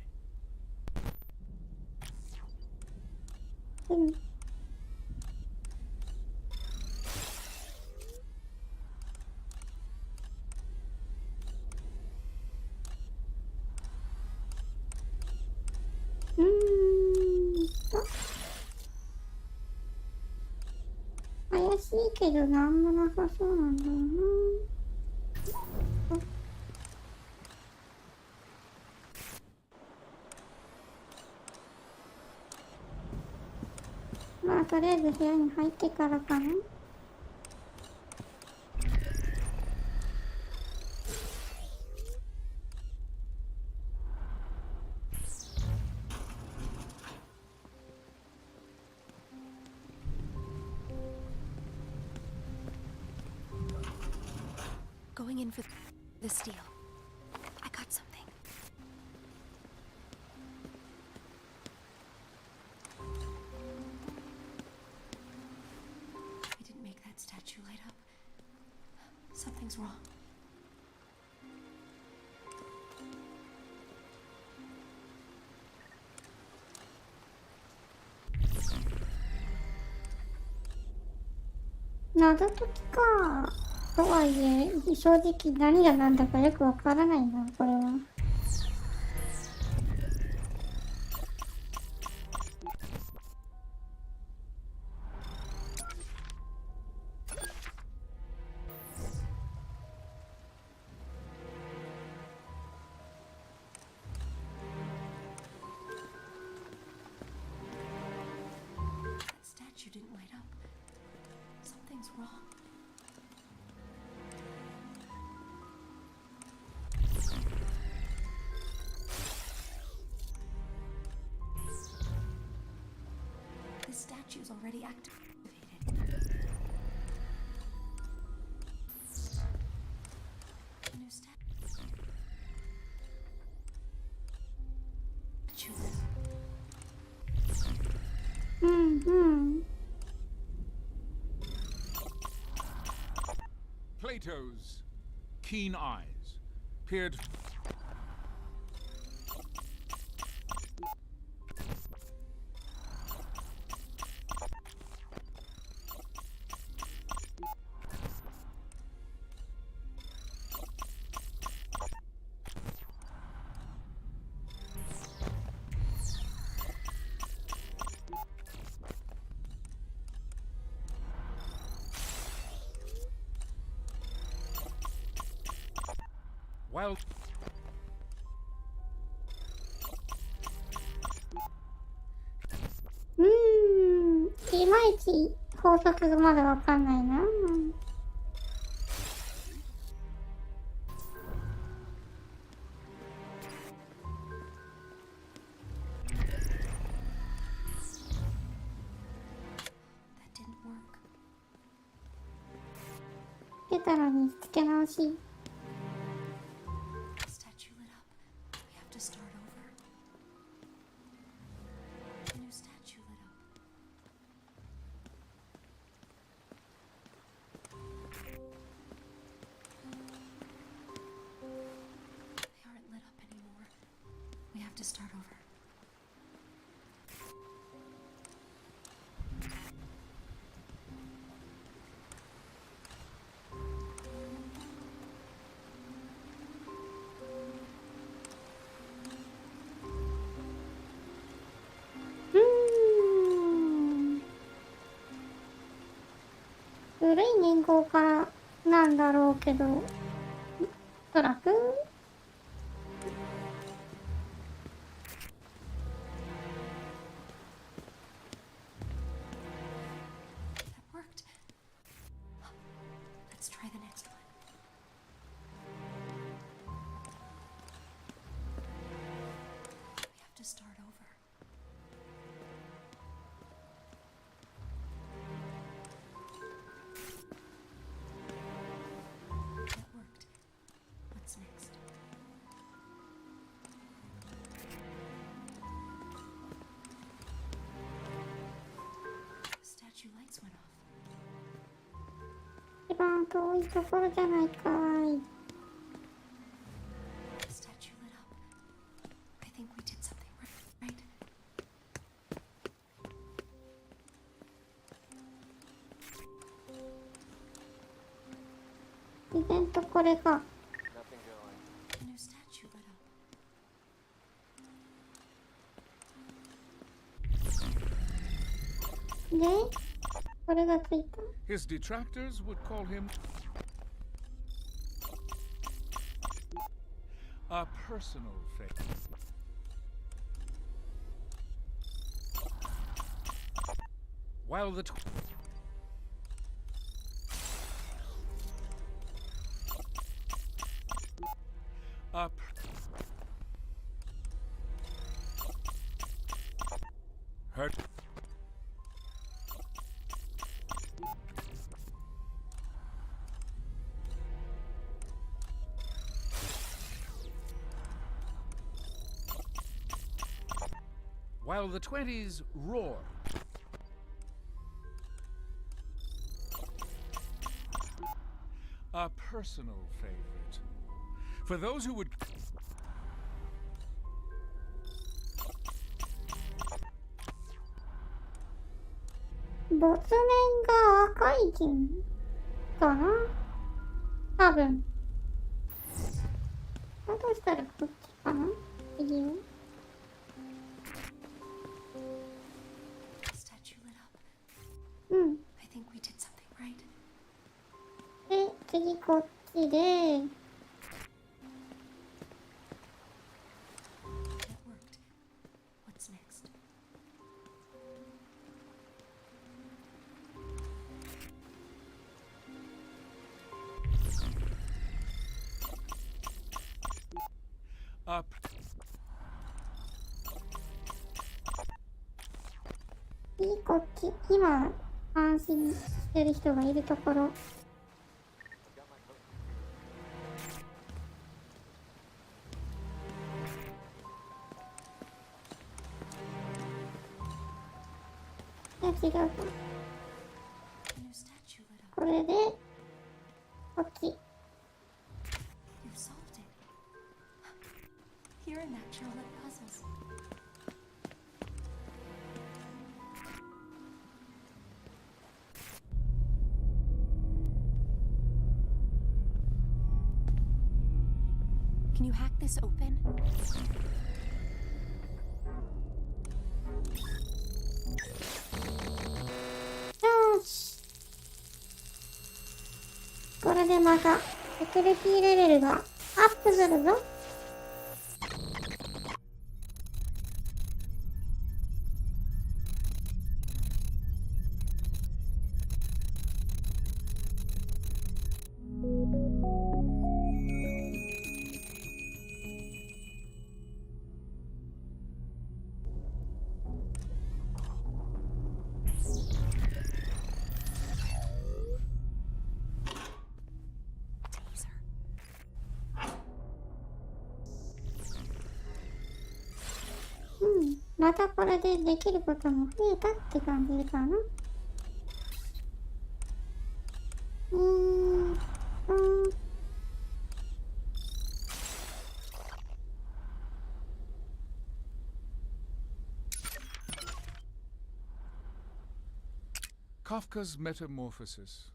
怪しいけどなんもなさそうなんだよな。まあとりあえず部屋に入ってからかな。Going in for the steal. I got something. I didn't make that statue light up. Something's wrong.謎解きか。とはいえ、正直何が何だかよくわからないな、これは。That statue didn't light up. Something's wrong. This statue's already activated. New statue. Plato's keen eyes peered. Whileいまいち法則がまだわかんないな。That didn't work. 出たのにつけ直し。The statue lit up. We have to start over. The new statue lit up. They aren't lit up anymore. We have to start over. Hmm. 古い年号からなんだろうけど、おそらくThat worked. Let's try the next one. We have to start over. That worked. What's next? Statue lights went off. 一番遠いところじゃないかい。 The statue lit up. I think we did something right. イベントこれか。 The new statue lit up. で、これがついた。 His detractors would call him a personal fate. While the hurt. While the 20s roar. A personal favorite. For those who would... 没面が赤い銀かな多分。だとしたらこっちかな右を。うん。I think we did something right. で、次こっちで。It worked. What's next? Up. 次こっち。今、安心してる人がいるところ。いや、違うか。これで、こっち。You solved it. You're a natural at puzzles. Can you hack this open? よし。これでまた、セキュリティレベルがアップするぞ。またこれでできることも増えたって感じかな。Kafka's Metamorphosis.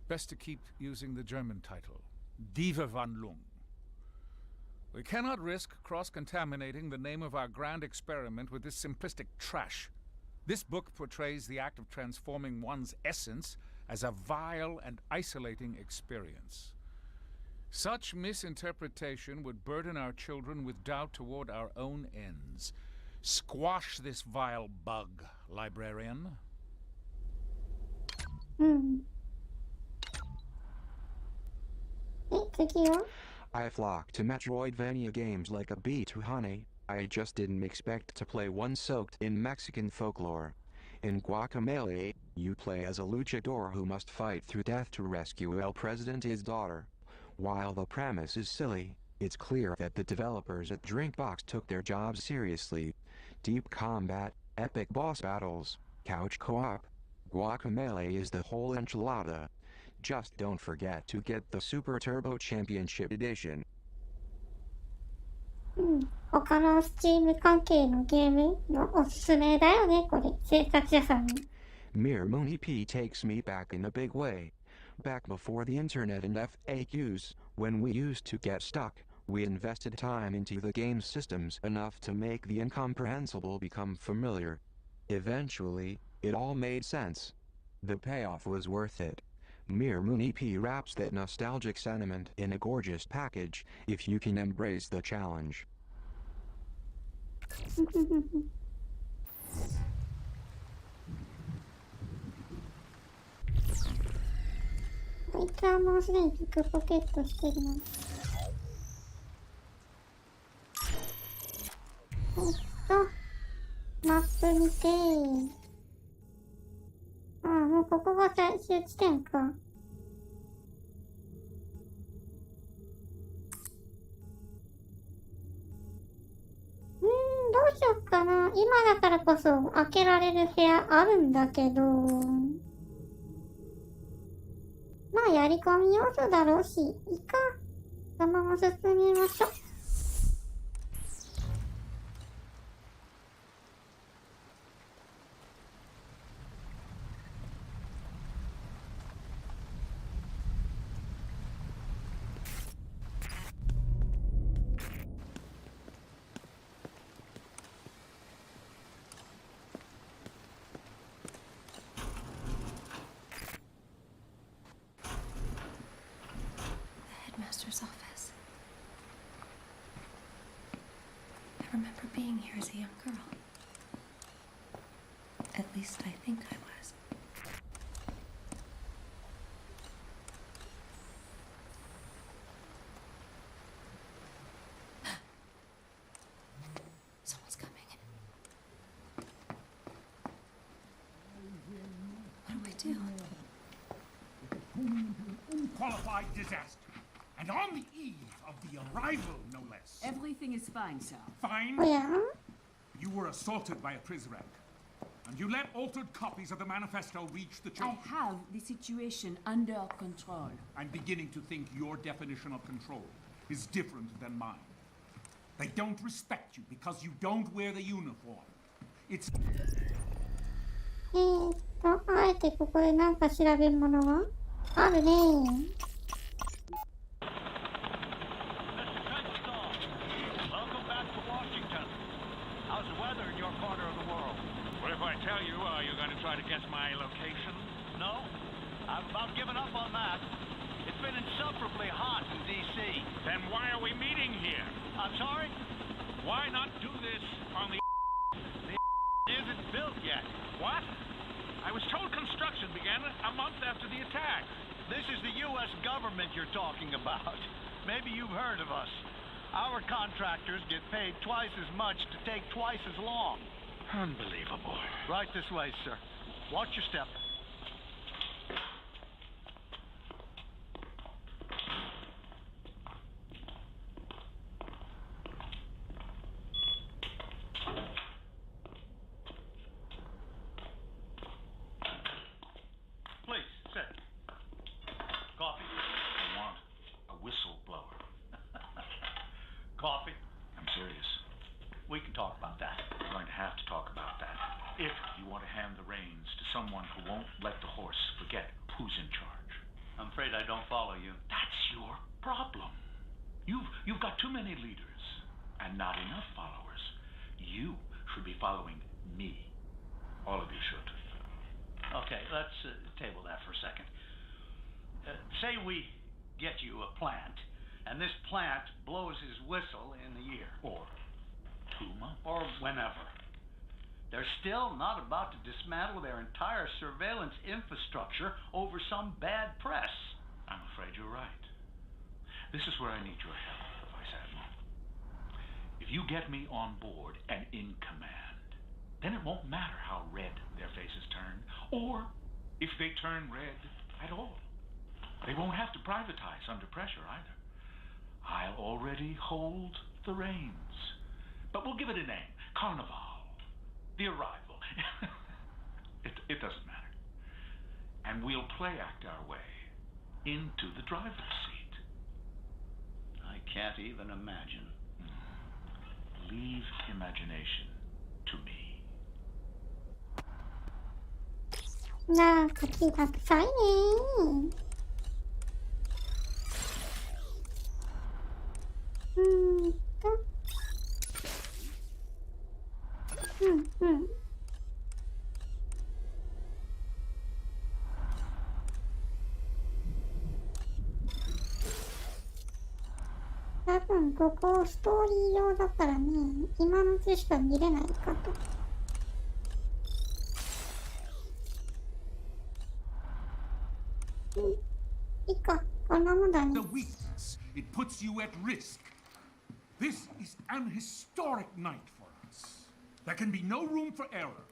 Best to keep using the German title, Die Verwandlung. We cannot risk cross-contaminating the name of our grand experiment with this simplistic trash. This book portrays the act of transforming one's essence as a vile and isolating experience. Such misinterpretation would burden our children with doubt toward our own ends. Squash this vile bug, librarian. I flock to Metroidvania games like a bee to honey. I just didn't expect to play one soaked in Mexican folklore. In Guacamelee, you play as a luchador who must fight through death to rescue El Presidente's daughter. While the premise is silly, it's clear that the developers at Drinkbox took their jobs seriously. Deep combat, epic boss battles, couch co-op. Guacamelee is the whole enchilada. Just don't forget to get the Super Turbo Championship Edition. 他のスチーム関係のゲームのおすすめだよね、これ。生活者さんに。Mir Mooney P takes me back in a big way. Back before the internet and FAQs, when we used to get stuck, we invested time into the game's systems enough to make the incomprehensible become familiar. Eventually, it all made sense. The payoff was worth it. Mir Mooney P wraps that nostalgic sentiment in a gorgeous package, if you can embrace the challenge. うこいつはもうすでにピックポケットしてるの。マップ見て、ああ、もうここが最終地点か。どうしよっかな。今だからこそ開けられる部屋あるんだけど、まあやり込み要素だろうし、いいか。そのまま進みましょう。Headmaster's office. I remember being here as a young girl. At least I think I was. Someone's coming. What do I do? Unqualified disaster. And on the eve of the arrival, no less. Everything is fine, sir. Fine? Oh, yeah? You were assaulted by a Prizrak. And you let altered copies of the manifesto reach the children. I have the situation under control. I'm beginning to think your definition of control is different than mine. They don't respect you because you don't wear the uniform. It's... あえてここでなんか調べるものはあるね。Tell you, you're going to try to guess my location? No, I've about given up on that. It's been insufferably hot in D.C. Then why are we meeting here? I'm sorry? Why not do this on the isn't built yet? What? I was told construction began a month after the attack. This is the U.S. government you're talking about. Maybe you've heard of us. Our contractors get paid twice as much to take twice as long. Unbelievable. Right this way, sir. Watch your step. Please, sit. Coffee? I want a whistleblower. Coffee? I'm serious. We can talk about that. We're going to have to talk about that. If you want to hand the reins to someone who won't let the horse forget who's in charge. I'm afraid I don't follow you. That's your problem. You've got too many leaders and not enough followers. You should be following me. All of you should. Okay, let's table that for a second. Say we get you a plant, and this plant blows his whistle in the year. Or 2 months. Or whenever. They're still not about to dismantle their entire surveillance infrastructure over some bad press. I'm afraid you're right. This is where I need your help, Vice Admiral. If you get me on board and in command, then it won't matter how red their faces turn, or if they turn red at all. They won't have to privatize under pressure either. I'll already hold the reins. But we'll give it a name. Carnival. The Arrival. It doesn't matter. And we'll play-act our way into the driver's seat. I can't even imagine. Leave imagination to me. なんか気が臭いね。多分ここストーリー用だからね、今のうちしか見れないかと。いいか、こんなもんだね。 The weakness, it puts you at risk. This is an historic night for us. There can be no room for error.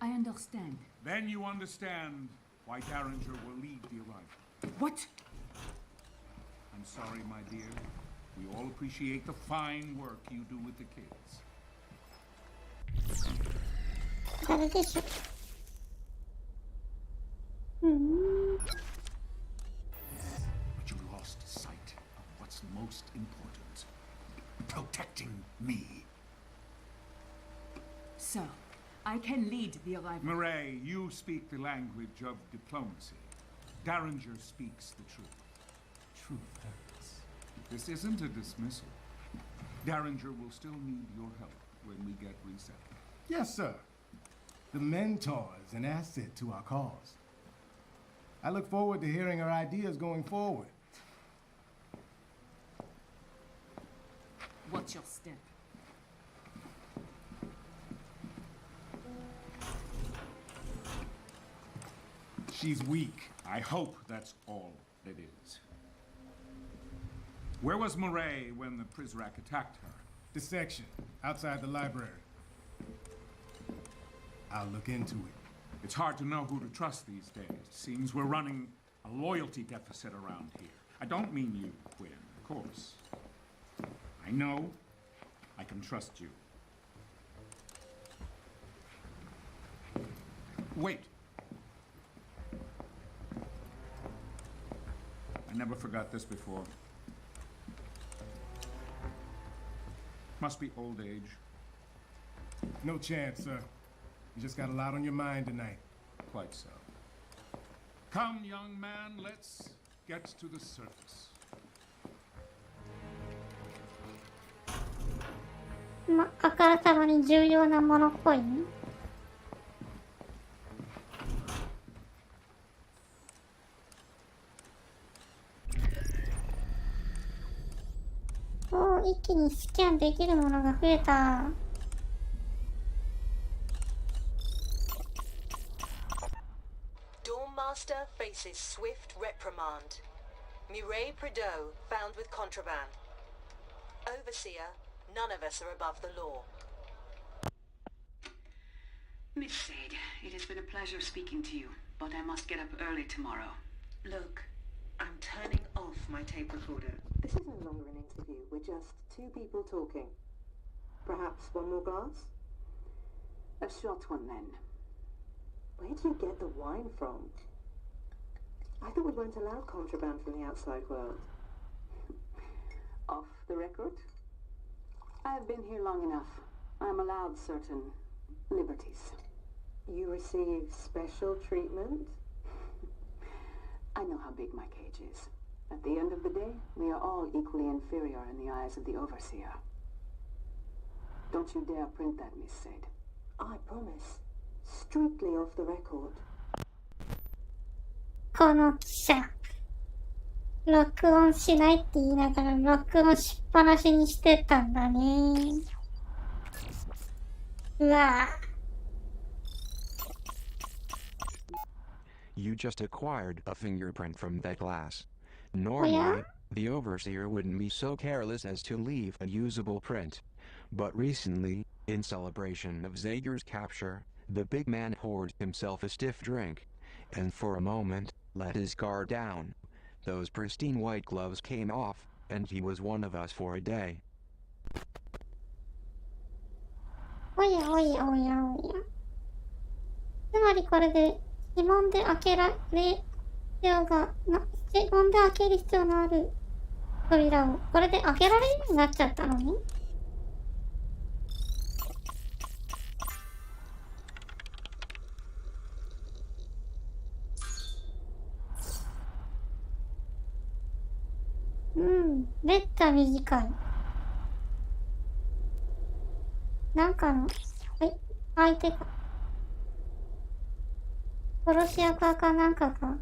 I understand. Then you understand why Derringer will lead the arrival. What? I'm sorry, my dear. We all appreciate the fine work you do with the kids. あれでしょ。But you lost sight of what's most important. Protecting me. So, I can lead the arrival. Murray, you speak the language of diplomacy. Derringer speaks the truth. Truth hurts. This isn't a dismissal. Derringer will still need your help when we get reset. Yes, sir. The mentor is an asset to our cause. I look forward to hearing her ideas going forward. What's your step? She's weak. I hope that's all it is. Where was Murray when the Prizrak attacked her? The section, outside the library. I'll look into it. It's hard to know who to trust these days. Seems we're running a loyalty deficit around here. I don't mean you, Quinn, of course. I know I can trust you. Wait. I never forgot this before. Must be old age. No chance, sir. You just got a lot on your mind tonight. Quite so. Come, young man, let's get to the surface. あからさまに重要なものっぽいね。おー、一気にスキャンできるものが増えた。Dawnmaster faces swift reprimand. Mireille Prideaux found with contraband. Overseer, none of us are above the law. Miss Sade, it has been a pleasure speaking to you, but I must get up early tomorrow. Look, I'm turning off my tape recorder. This is no longer an interview. We're just two people talking. Perhaps one more glass? A short one then. Where'd you get the wine from? I thought we weren't allowed contraband from the outside world. Off the record? I've been here long enough. I'm allowed certain liberties. You receive special treatment? I know how big my cage is. At the end of the day, we are all equally inferior in the eyes of the Overseer. Don't you dare print that, Miss Sade. I promise. Strictly off the record. この記者。録音しないって言いながら録音しっぱなしにしてたんだね。うわぁ。You just acquired a fingerprint from that glass. Normally, the Overseer wouldn't be so careless as to leave a usable print. But recently, in celebration of Zager's capture, the big man poured himself a stiff drink, and for a moment, let his guard down. Those pristine white gloves came off, and he was one of us for a day. おやおやおやおや。つまりこれで指紋で開けられ必要が指紋で開ける必要のある扉をこれで開けられるようになっちゃったのね。ベッドは短い。なんかの、相手か。殺し屋かなんかか。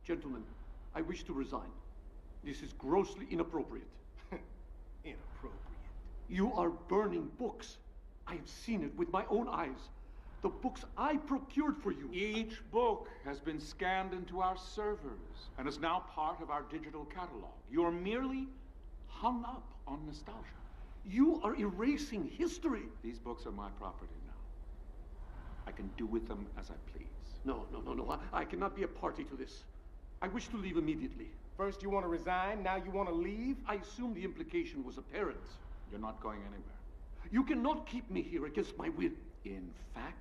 Gentlemen, I wish to resign. This is grossly inappropriate. Inappropriate. You are burning books. I have seen it with my own eyes. The books I procured for you. Each book has been scanned into our servers and is now part of our digital catalog. You're merely hung up on nostalgia. You are erasing history. These books are my property now. I can do with them as I please. No. I cannot be a party to this. I wish to leave immediately. First you want to resign, now you want to leave? I assume the implication was apparent. You're not going anywhere. You cannot keep me here against my will. In fact,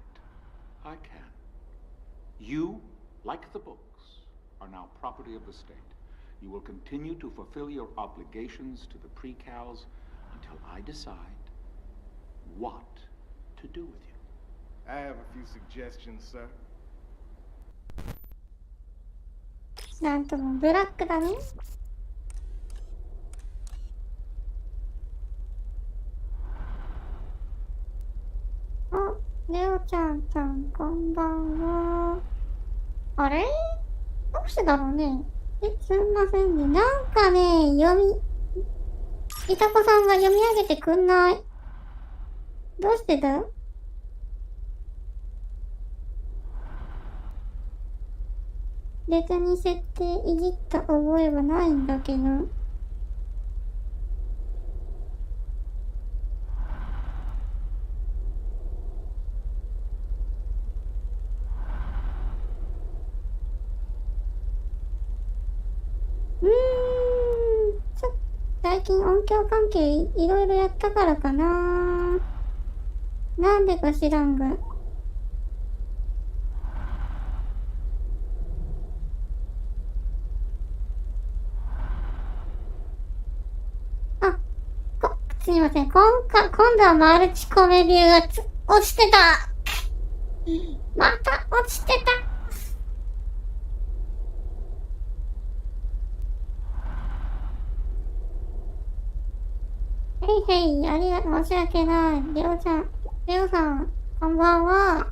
I can. You, like the books, are now property of the state. You will continue to fulfill your obligations to the pre-cals until I decide what to do with you. I have a few suggestions, sir. なんともブラックだね。あ、レオちゃんさん、こんばんは。あれ？どうしてだろうね。すんませんね。なんかね、いたこさんが読み上げてくんない。どうしてだ？別に設定いじった覚えはないんだけど。最近音響関係いろいろやったからかな。なんでか知らんが。すみません。今度はマルチコメビューが落ちてた。また落ちてた。申し訳ない。レオさん、こんばんは。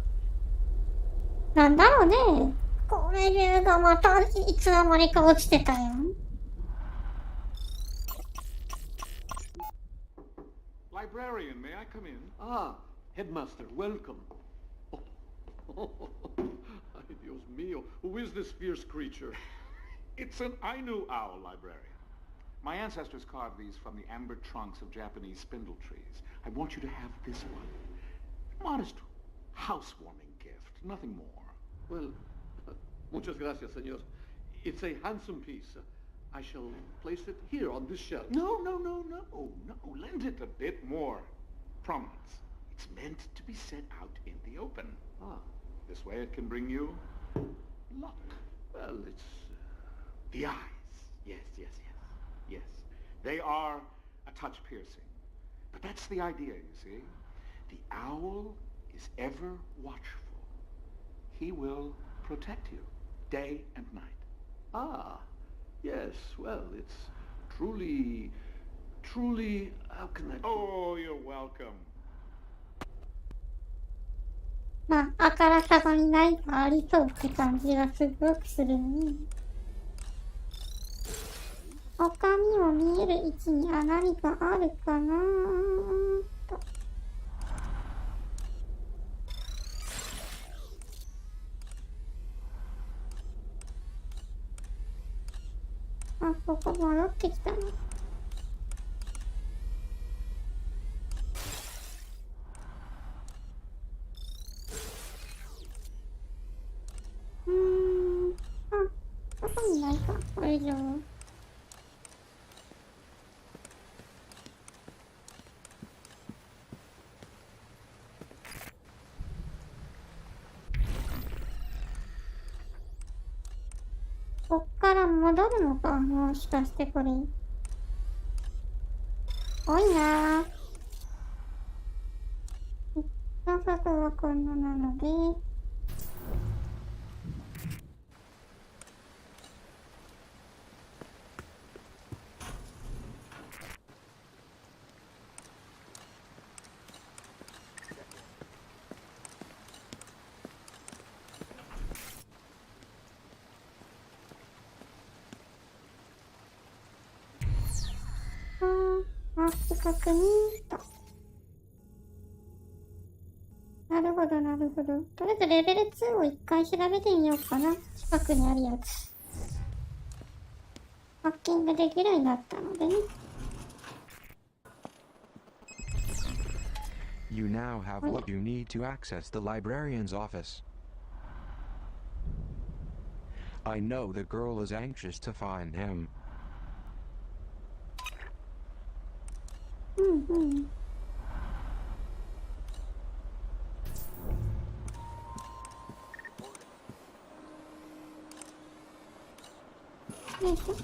なんだろうね。コメビューがまたいつの間にか落ちてたよ。Librarian, may I come in? Ah, Headmaster, welcome. Ay, Dios mío, who is this fierce creature? It's an Ainu owl, librarian. My ancestors carved these from the amber trunks of Japanese spindle trees. I want you to have this one. Modest housewarming gift, nothing more. Well, muchas gracias, señor. It's a handsome piece. I shall place it here on this shelf. No. Lend it a bit more prominence. It's meant to be set out in the open. This way it can bring you luck. Well, it's... The eyes. Yes. They are a touch piercing. But that's the idea, you see. The owl is ever watchful. He will protect you day and night. Yes, well, it's truly, how can I... Oh, you're welcome. まあ、あからさまに何かありそうって感じがすごくするね。他にも見える位置に何かあるかなと。ここ戻ってきたね。ここにないか、これ以上。こっから戻るのか、もしかしてこれ。多いなぁ。一旦外はこんななので。確認と。なるほど、なるほど。とりあえずレベル2を一回調べてみようかな。近くにあるやつ。ハッキングできるようになったのでね。You now have what you need to access the librarian's office. I know the girl is anxious to find him. うんうん。よいしょ。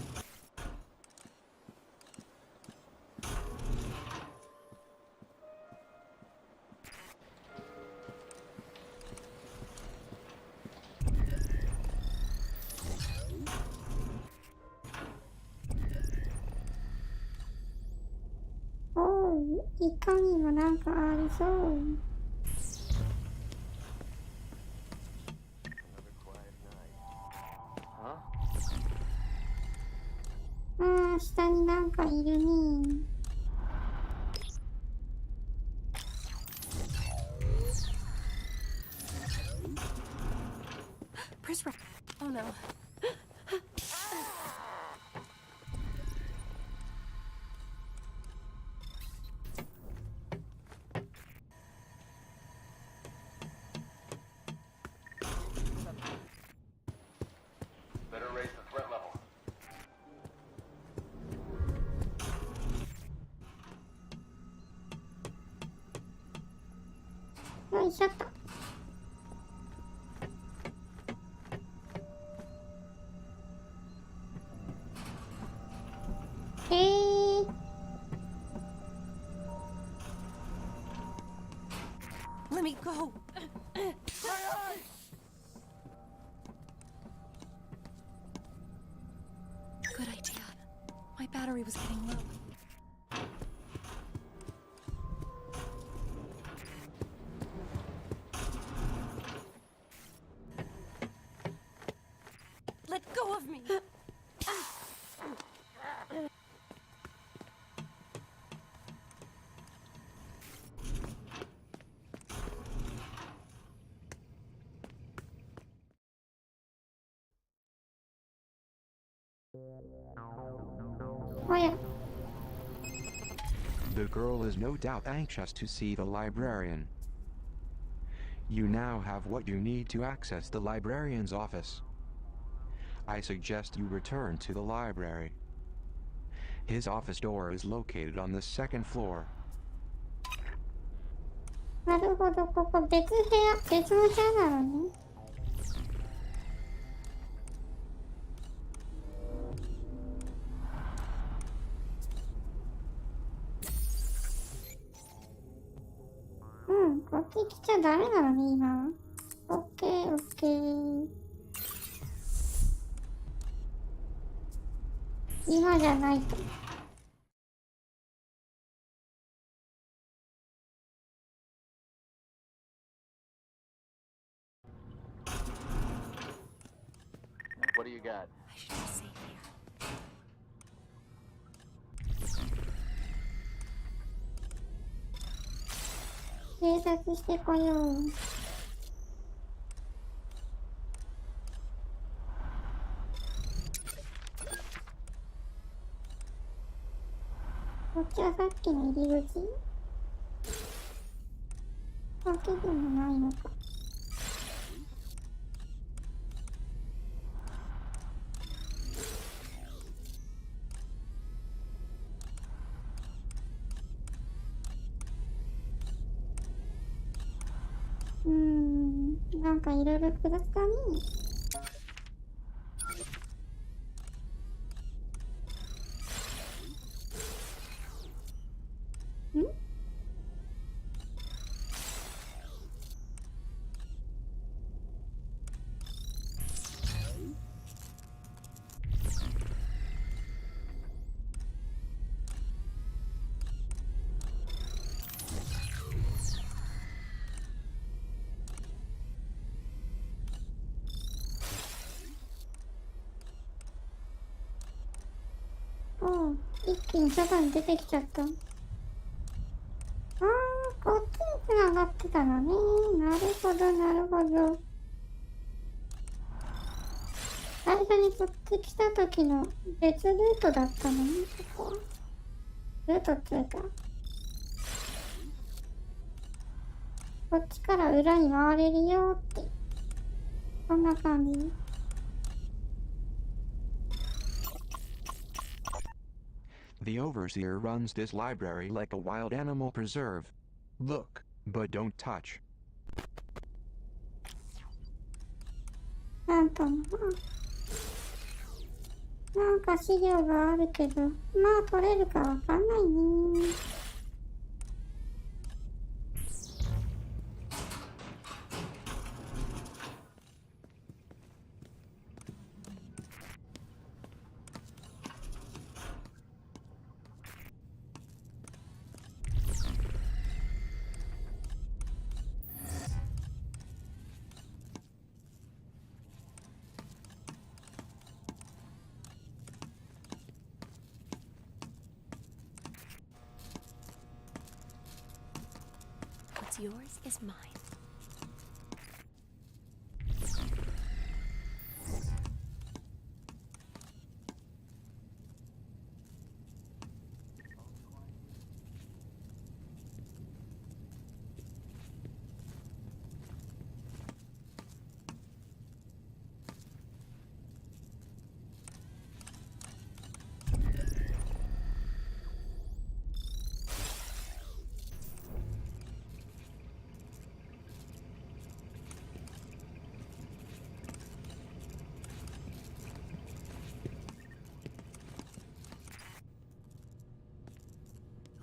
おう、いかにもなんかありそう。ああ、下になんかいるね。Oh no. Better raise the threat level. よいしょっと。Let me go. Good idea. My battery was getting low. Let go of me. Oh yeah. The girl is no doubt anxious to see the librarian. You now have what you need to access the librarian's office. I suggest you return to the library. His office door is located on the second floor. なるほど、ここ別の部屋なのね。うん、こっち来ちゃダメなのね、今。オッケー、オッケー。今じゃないと。What do you got? I should be safe here. 偵察してこよう。こっちはさっきの入り口？開けてもないのか。なんかいろいろ複雑だね。一気に外に出てきちゃった。あー、こっちに繋がってたのね。なるほど、なるほど。最初にこっち来た時の別ルートだったのね、ここ。ルートっていうか。こっちから裏に回れるよって。こんな感じ。The overseer runs this library like a wild animal preserve. Look, but don't touch. なんかな。なんか資料があるけど、まあ取れるかわかんないね。What's yours is mine.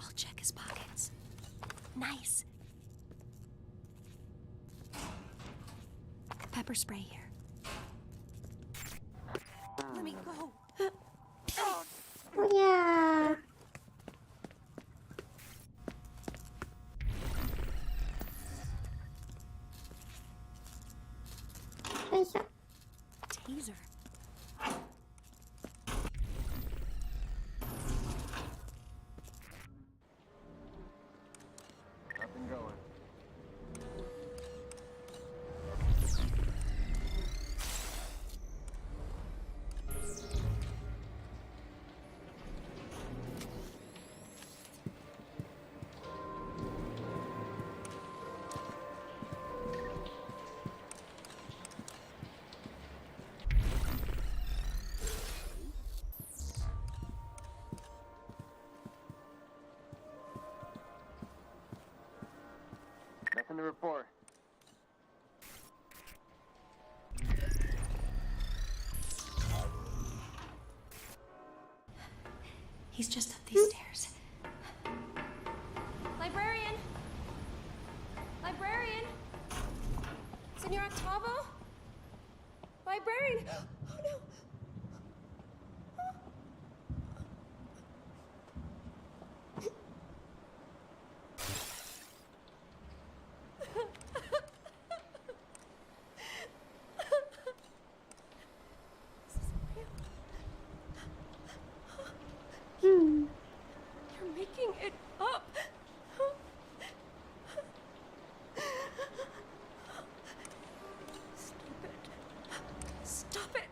I'll check his pockets. Nice. Pepper spray here. Let me go. おりゃー。よいしょ。Taser. Nothing going. Nothing to report. He's just up these stairs. Librarian! Librarian! Senor Octavo? Librarian! Oh no! Hmm. You're making it up. Stop it. Stop it.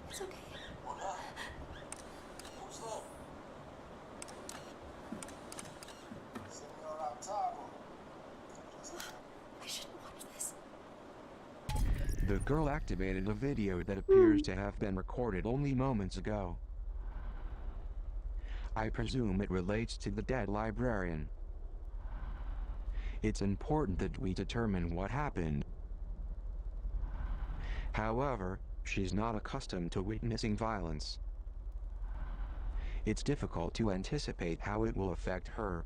It's okay. I shouldn't watch this. The girl activated a video that appears to have been recorded only moments ago. I presume it relates to the dead librarian. It's important that we determine what happened. However, she's not accustomed to witnessing violence. It's difficult to anticipate how it will affect her.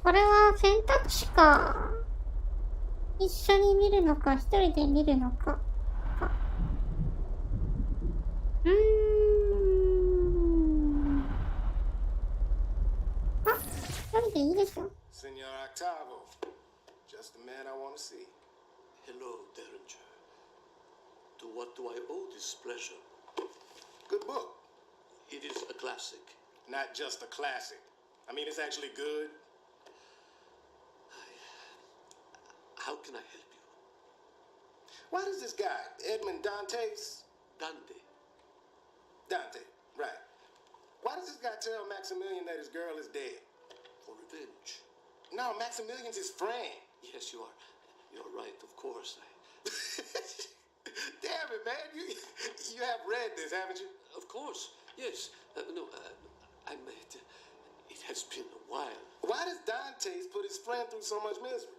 これは選択肢か。一緒に見るのか、一人で見るのか。あ、一人でいいでしょ。Senor Octavo, just the man I want to see. Hello, Derringer. To what do I owe this pleasure? Good book. It is a classic. Not just a classic. I mean, it's actually good. How can I help you? Why does this guy, Edmond Dantes? Dante. Dante, right. Why does this guy tell Maximilian that his girl is dead? For revenge. No, Maximilian's his friend. Yes, you are. You're right, of course. Damn it, man. You have read this, haven't you? Of course, yes. I meant, it has been a while. Why does Dantes put his friend through so much misery?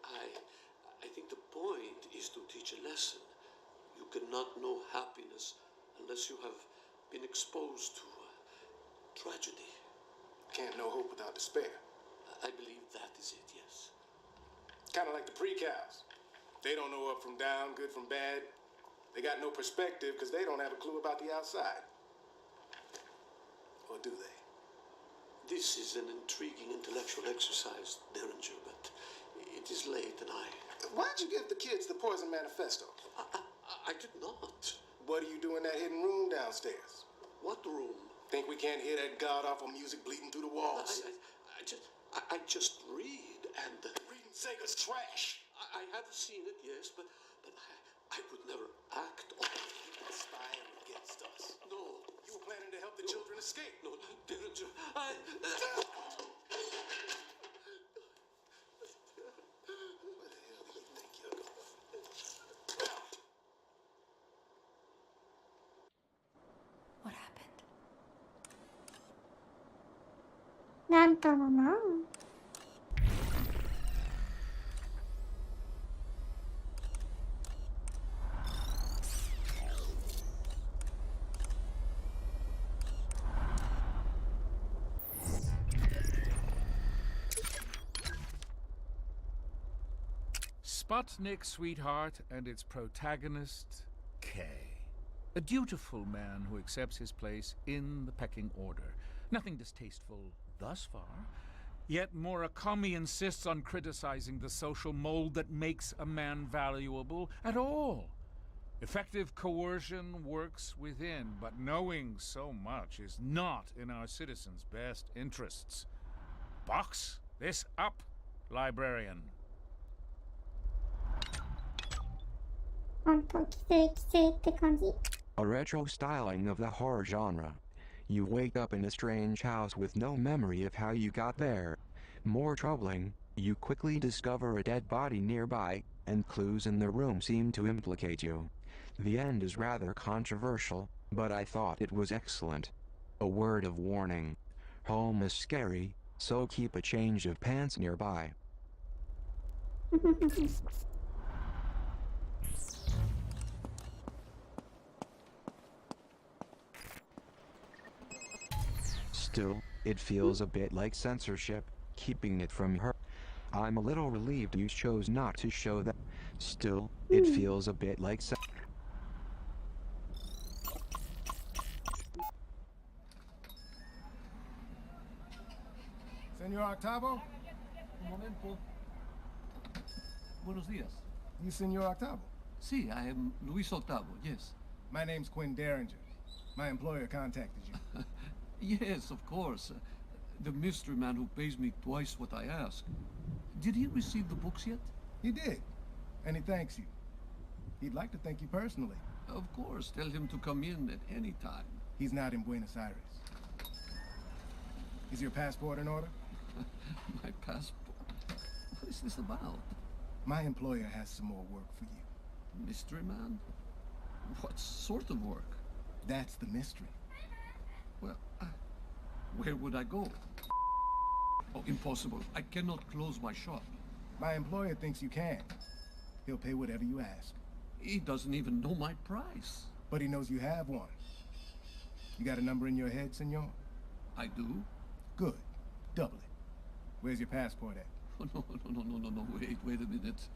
I think the point is to teach a lesson. You cannot know happiness unless you have been exposed to tragedy. Can't know hope without despair. I believe that is it, yes. Kind of like the pre-cows. They don't know up from down, good from bad. They got no perspective because they don't have a clue about the outside. Or do they? This is an intriguing intellectual exercise, Derringer, but it is late and Why'd you give the kids the Poison Manifesto? I did not. What do you do in that hidden room downstairs? What room? Think we can't hear that god-awful music bleeding through the walls? I just read and... Reading Sega's trash. I have seen it, yes, but I would never act on it. Spying against us. No. You were planning to help the children escape. No, Derringer, Where the hell do you think you're going? なんともな。Sputnik Sweetheart and its protagonist, Kay. A dutiful man who accepts his place in the pecking order. Nothing distasteful thus far, yet Murakami insists on criticizing the social mold that makes a man valuable at all. Effective coercion works within, but knowing so much is not in our citizens' best interests. Box this up, librarian. ほんと、規制って感じ。A retro styling of the horror genre. You wake up in a strange house with no memory of how you got there. More troubling, you quickly discover a dead body nearby, and clues in the room seem to implicate you. The end is rather controversial, but I thought it was excellent. A word of warning. Home is scary, so keep a change of pants nearby. Still, it feels a bit like censorship, keeping it from her. I'm a little relieved you chose not to show that. Still, it feels a bit like Senor Octavo? Un momento. Buenos días. You Senor Octavo? Sí, I am Luis Octavo, yes. My name's Quinn Derringer. My employer contacted you. Yes, of course. The mystery man who pays me twice what I ask. Did he receive the books yet? He did, and he thanks you. He'd like to thank you personally. Of course, tell him to come in at any time. He's not in Buenos Aires. Is your passport in order? My passport? What is this about? My employer has some more work for you. Mystery man? What sort of work? That's the mystery. Well, where would I go? Oh, impossible. I cannot close my shop. My employer thinks you can. He'll pay whatever you ask. He doesn't even know my price. But he knows you have one. You got a number in your head, senor? I do. Good. Double it. Where's your passport at? Oh, no, wait a minute.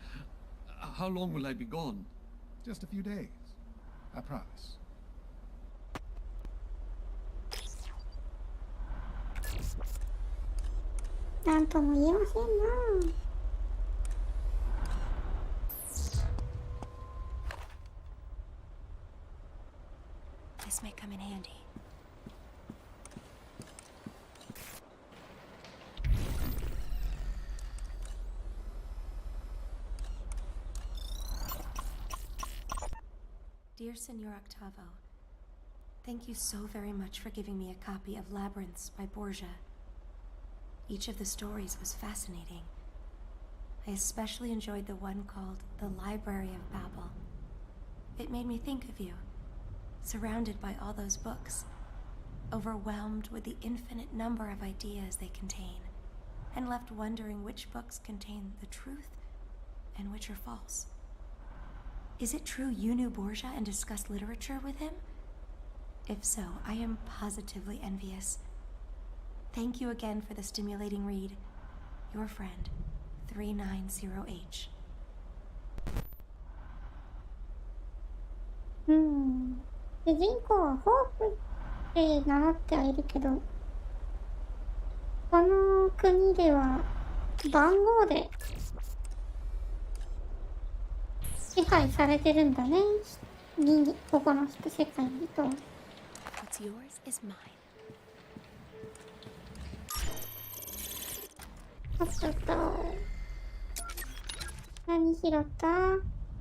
How long will I be gone? Just a few days. I promise. なんとも言えませんな。This may come in handy. Dear Senor Octavo, thank you so very much for giving me a copy of Labyrinths by Borgia. Each of the stories was fascinating. I especially enjoyed the one called The Library of Babel. It made me think of you, surrounded by all those books, overwhelmed with the infinite number of ideas they contain, and left wondering which books contain the truth and which are false. Is it true you knew Borgia and discussed literature with him? If so, I am positively envious. Thank you again for the stimulating read. Your friend, 390H. 主人公はホープって名乗ってはいるけど、この国では番号で支配されてるんだね。ここの世界にと。What's yours is mine. 何拾った？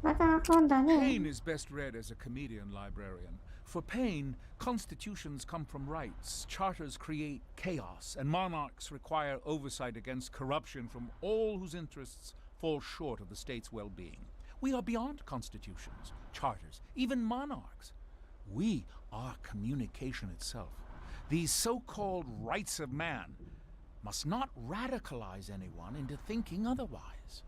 また本だね。 Paine is best read as a comedian librarian. For Paine, constitutions come from rights, charters create chaos, and monarchs require oversight against corruption from all whose interests fall short of the state's well-being. We are beyond constitutions, charters, even monarchs. We are communication itself. These so-called rights of man must not radicalize anyone into thinking otherwise.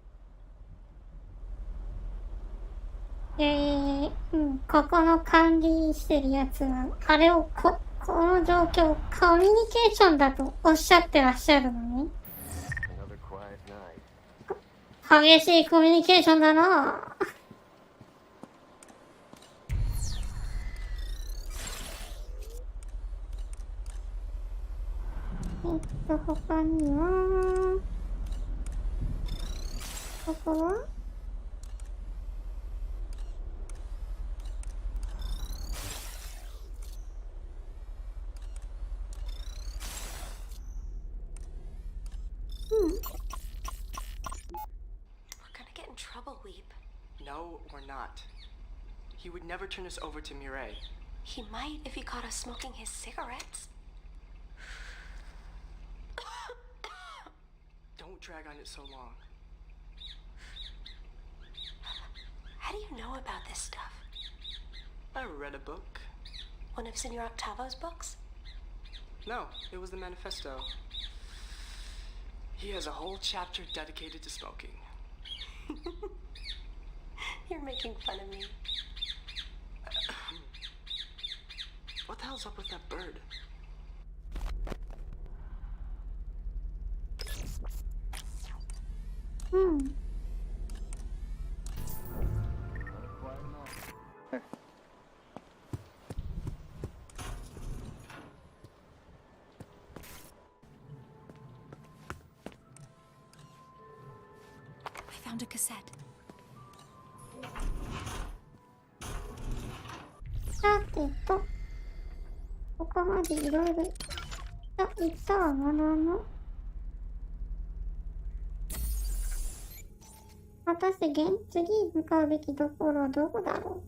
ここの管理してるやつは、あれをこの状況をコミュニケーションだとおっしゃってらっしゃるのね。激しいコミュニケーションだな。他には、ここはNo, we're not. He would never turn us over to Mireille. He might if he caught us smoking his cigarettes. Don't drag on it so long. How do you know about this stuff? I read a book. One of Senor Octavo's books? No, it was the manifesto. He has a whole chapter dedicated to smoking. You're making fun of me. What the hell's up with that bird? I found a cassette. さてと、ここまでいろいろ言ったはものの、果たして次向かうべきところはどこだろ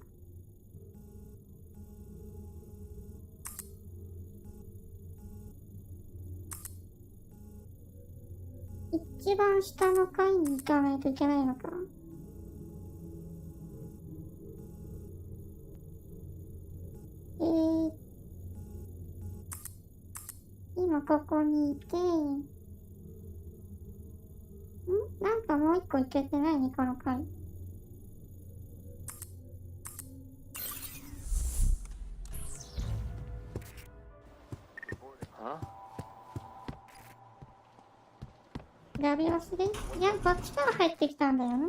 う。一番下の階に行かないといけないのか。今ここにいて、なんかもう一個いけてないね、この回。選び忘れ？いや、こっちから入ってきたんだよな。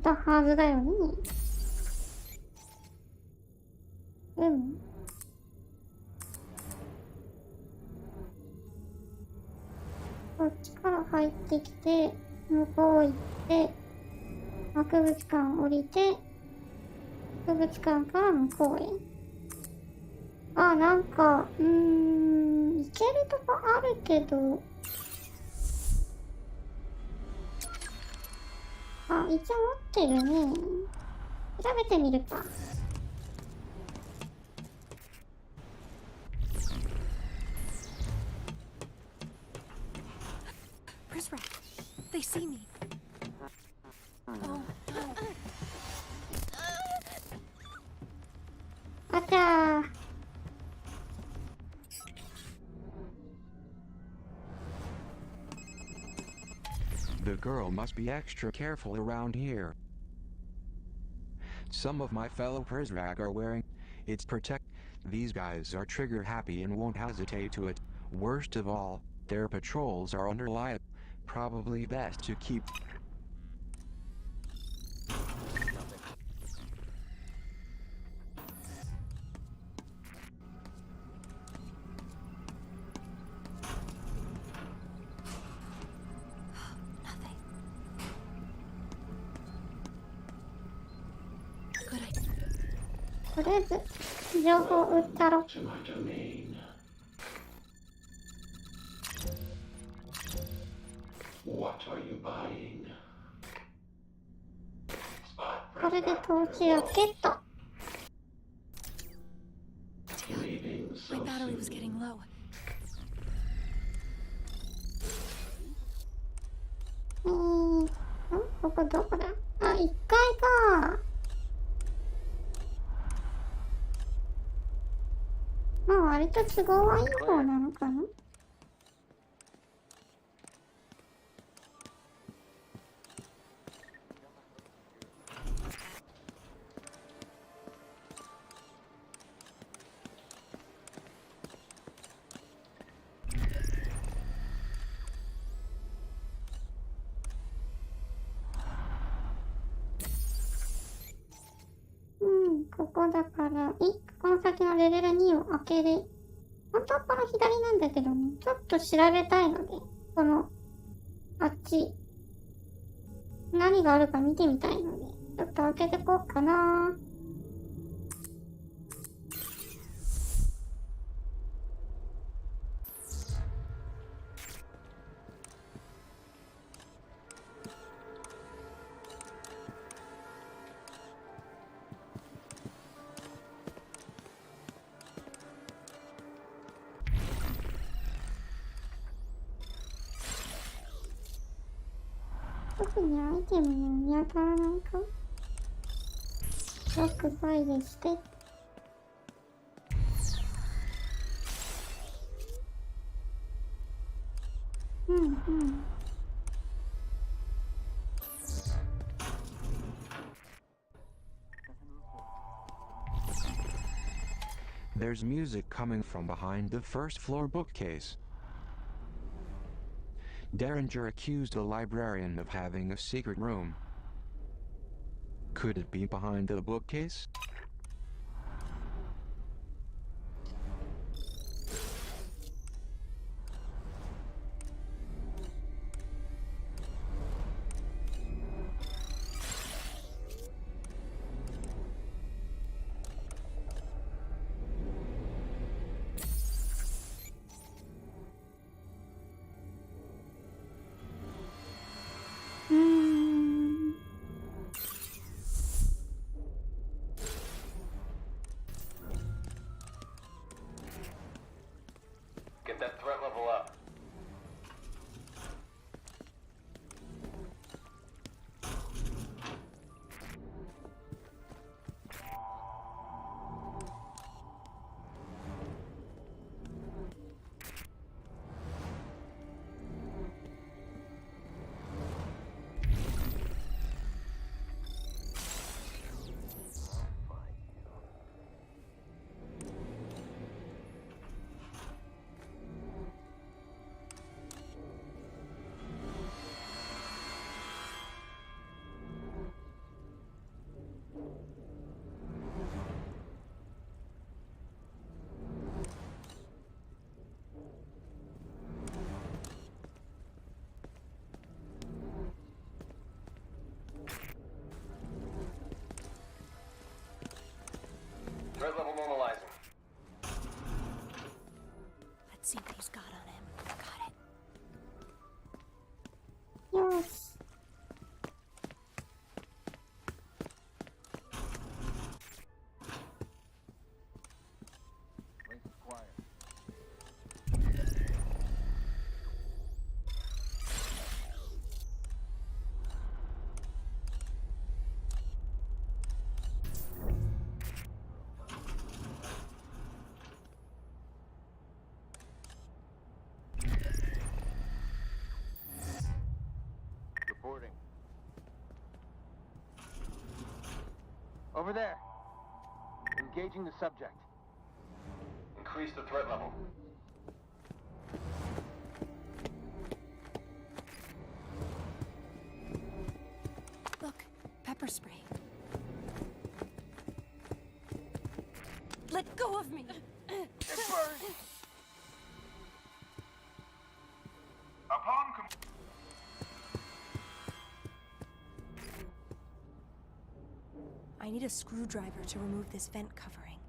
だはずだよね。うん。こっちから入ってきて、向こう行って、博物館降りて、博物館から向こうへ。あ、なんか、行けるとこあるけど、あ、一応持ってるね。調べてみるか。Prisra, they see me. Oh no. あちゃー。The girl must be extra careful around here. Some of my fellow Prizrak are wearing its protect. These guys are trigger happy and won't hesitate to it. Worst of all, their patrols are under light. Probably best to keep.とりあえず情報売ったろ。To my domain. What are you buying? これで投資をゲット。Leaving so My battery soon. was getting low. ここどこだ？あ、1階か。まあ割と都合はいい方なのかな。ここだから、この先のレベル2を開ける。本当はこの左なんだけどね、ちょっと調べたいので、この、あっち、何があるか見てみたいので、ちょっと開けてこうかな。特にアイテムに見当たらないか。ロックファイルして。There's music coming from behind the first floor bookcase. Derringer accused the librarian of having a secret room. Could it be behind the bookcase? normalizing. Let's see what he's got on him. Got it. よし。Reporting. Over there. Engaging the subject. Increase the threat level. Look, pepper spray. Let go of me! It burns! Upon I need a screwdriver to remove this vent covering.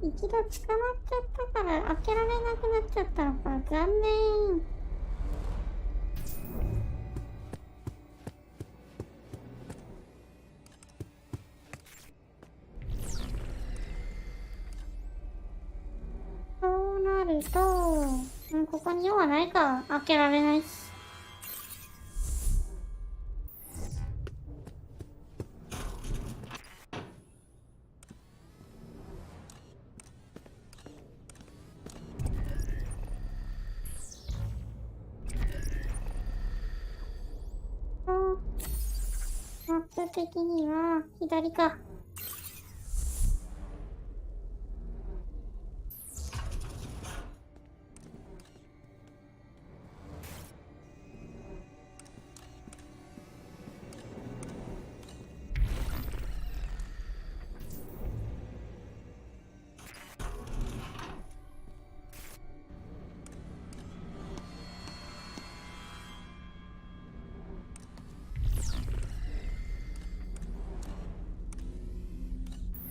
一度捕まっちゃったから開けられなくなっちゃったのか。残念。そうなると、ここに用はないか。開けられないし。マップ的には左か。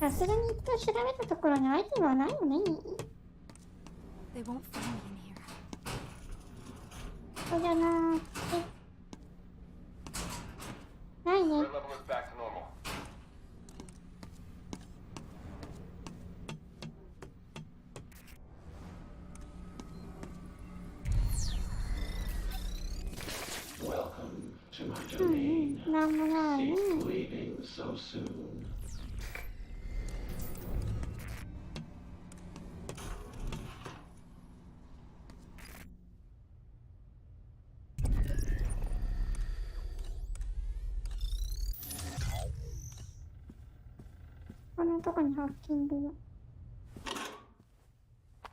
さすがに一度調べたところにアイテムはないよね。They won't find me in here. そうじゃなーって。ないね。Threat level is back to normal. Welcome to my domain. なんもない。 Cease leaving so soon. このとこにハッキングが。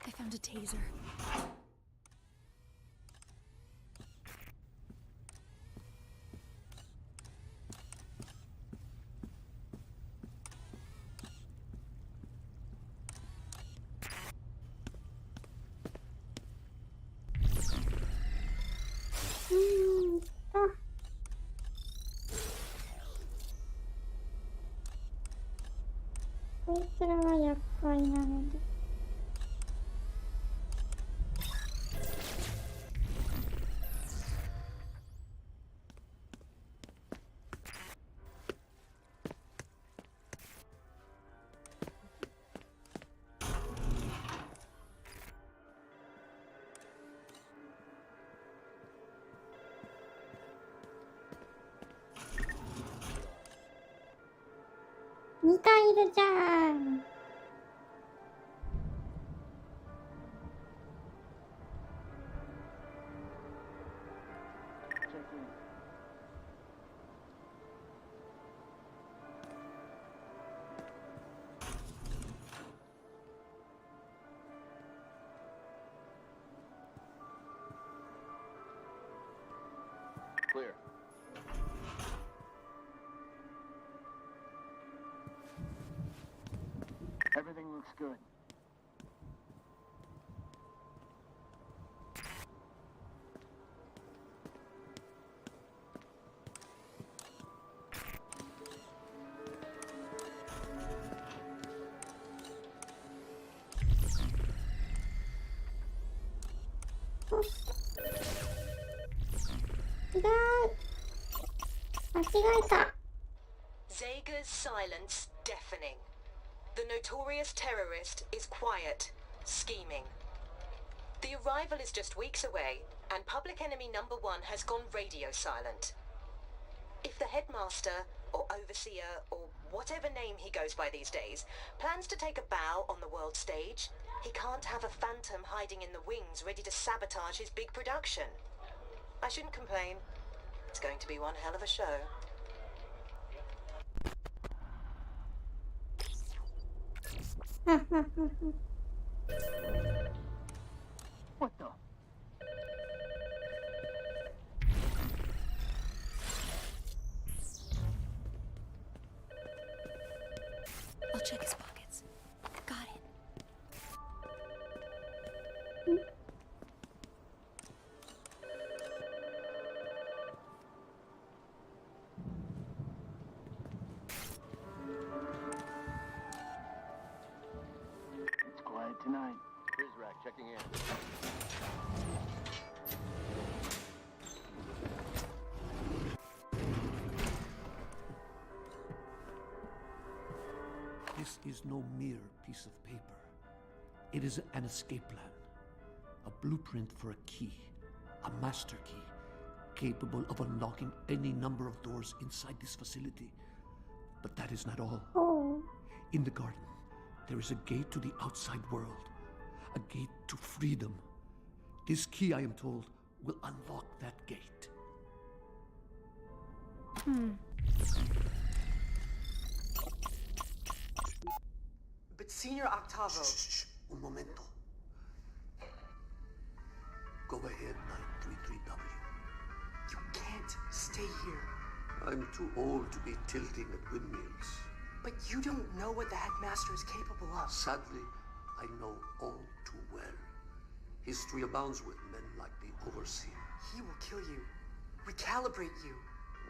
I found a taser. Ah. こいつらは厄介なので。2回いるじゃん。Clear. looks good. Zager's silence deafening. The notorious terrorist is quiet, scheming. The arrival is just weeks away, and public enemy number 1 has gone radio silent. If the headmaster, or overseer, or whatever name he goes by these days, plans to take a bow on the world stage, he can't have a phantom hiding in the wings ready to sabotage his big production. I shouldn't complain. It's going to be one hell of a show. What the? I'll check his pockets. Got it. It's quiet tonight. Rizrak checking in. This is no mere piece of paper. It is an escape plan. A blueprint for a key. A master key. Capable of unlocking any number of doors inside this facility. But that is not all. Oh. In the garden, there is a gate to the outside world. A gate to freedom. This key, I am told, will unlock that gate. But Senior Octavo... Shh. Un momento. Go ahead, 933W. You can't stay here. I'm too old to be tilting at windmills. But you don't know what the headmaster is capable of. Sadly, I know all too well. History abounds with men like the Overseer. He will kill you. Recalibrate you.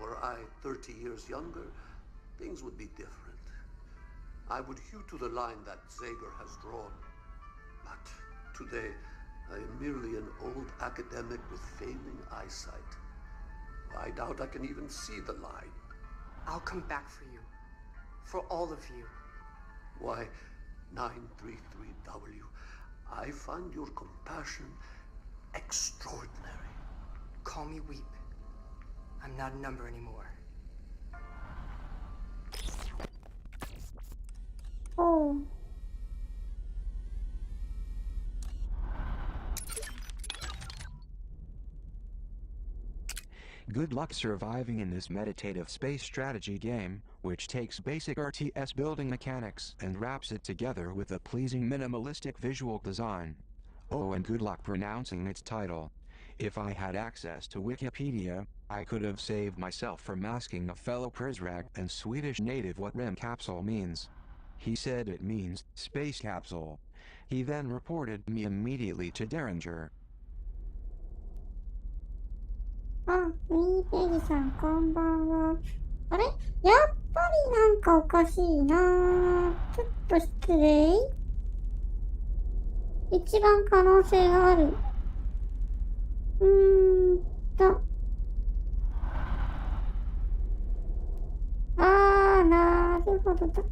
Were I 30 years younger, things would be different. I would hew to the line that Zager has drawn. But today, I am merely an old academic with failing eyesight. I doubt I can even see the line. I'll come back for you. For all of you. Why, 933W, I find your compassion extraordinary. Call me Weep. I'm not a number anymore. Oh. Good luck surviving in this meditative space strategy game, which takes basic RTS building mechanics and wraps it together with a pleasing minimalistic visual design. Oh, and good luck pronouncing its title. If I had access to Wikipedia, I could have saved myself from asking a fellow Prizrak and Swedish native what REM capsule means. He said it means space capsule. He then reported me immediately to Derringer. あ、ミーペリさんこんばんは。あれ、やっぱりなんかおかしいな。ちょっと失礼。一番可能性がある。なるほどだ。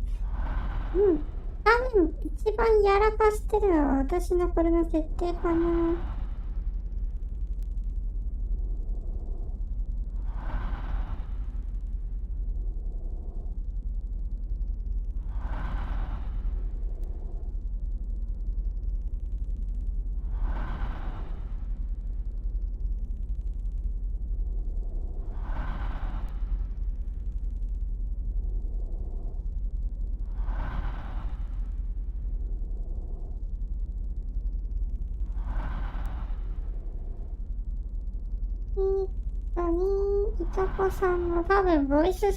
多分一番やらかしてるのは私のこれの設定かな。いとこさんの多分ボイスの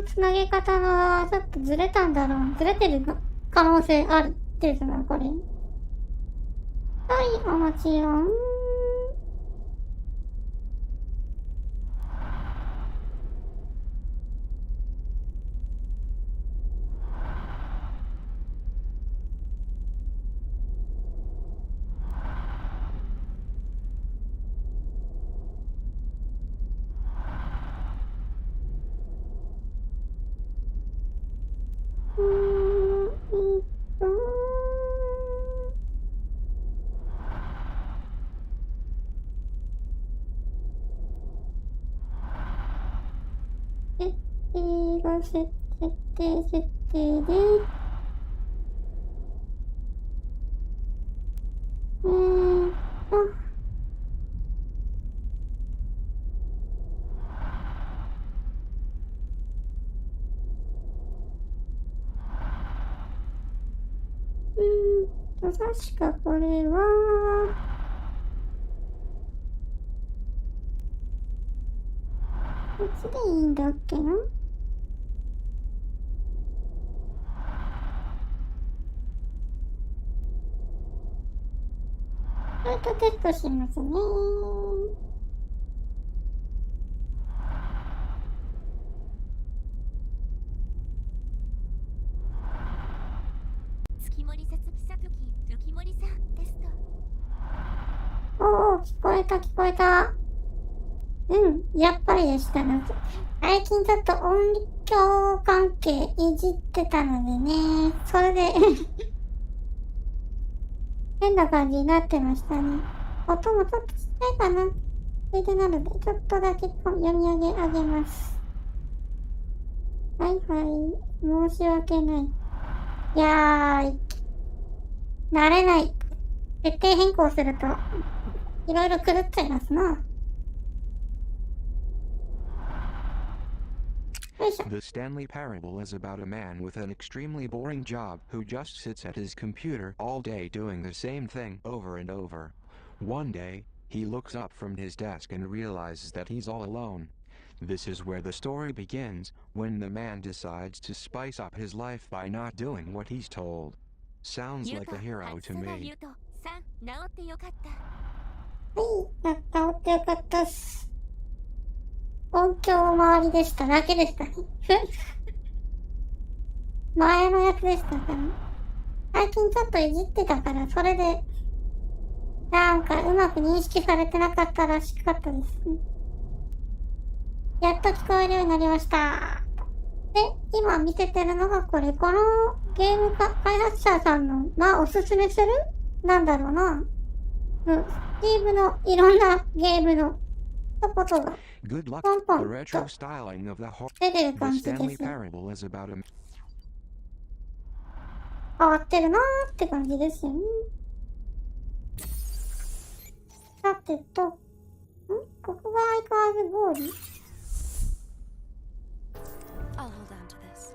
つなげ方がちょっとずれたんだろう。ずれてるの。可能性あるですな、これ。はい、お待ちよ。設定で、確かこれは、こっちでいいんだっけな。テストしますね。月森さつきさとき、月森さんテスト。おー、聞こえた聞こえた。やっぱりでしたね。最近ちょっと音響関係いじってたのでね、それで変な感じになってましたね。音もちょっとちっちゃいかな。それでなので、ちょっとだけ読み上げます。はいはい。申し訳ない。いやー、慣れない。設定変更すると、いろいろ狂っちゃいますな。The Stanley Parable is about a man with an extremely boring job who just sits at his computer all day doing the same thing over and over. One day, he looks up from his desk and realizes that he's all alone. This is where the story begins, when the man decides to spice up his life by not doing what he's told. Sounds like a hero to me. 治ってよかった。治ってよかったっす。音響周りでしただけでしたね。前のやつでしたから。最近ちょっといじってたから、それで、なんかうまく認識されてなかったらしかったです。やっと聞こえるようになりました。で、今見せてるのがこれ、このゲーム開発者さんの、おすすめするなんだろうな。スティーブのいろんなゲームのことが、ポンポンと出てる感じです。変わってるなーって感じですよね。さてと、ここが相変わらずゴール。I'll hold on to this.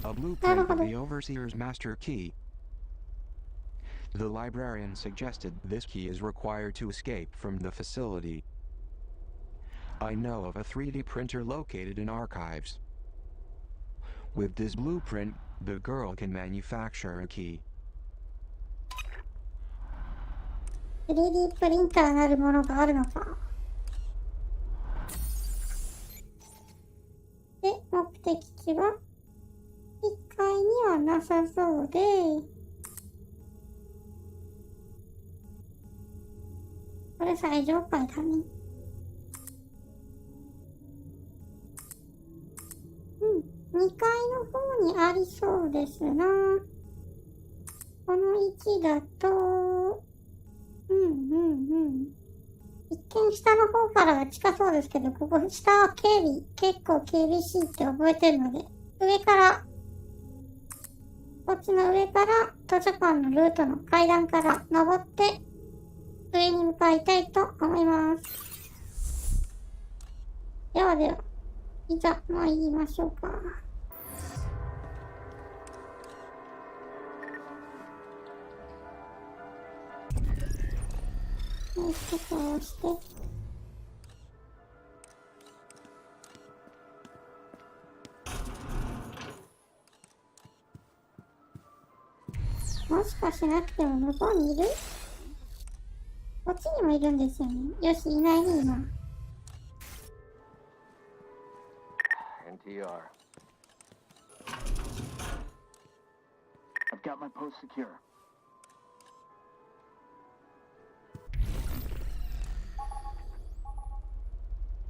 A blueprint of the Overseer's master key. The librarian suggested this key is required to escape from the facility. I know of a 3D printer located in archives. With this blueprint, the girl can manufacture a key. 3D プリンターなるものがあるのか。で、目的地は1階にはなさそうで、これ最上階だね。2階の方にありそうですな。この位置だと、一見下の方からは近そうですけど、ここ下は警備、結構厳しいって覚えてるので、上から、こっちの上から図書館のルートの階段から登って、上に向かいたいと思います。ではでは、いざ参りましょうか。こうして。もしかしなくても向こうにいる？こっちにもいるんですよね。よし、いないね、今。NTR. I've got my post secure.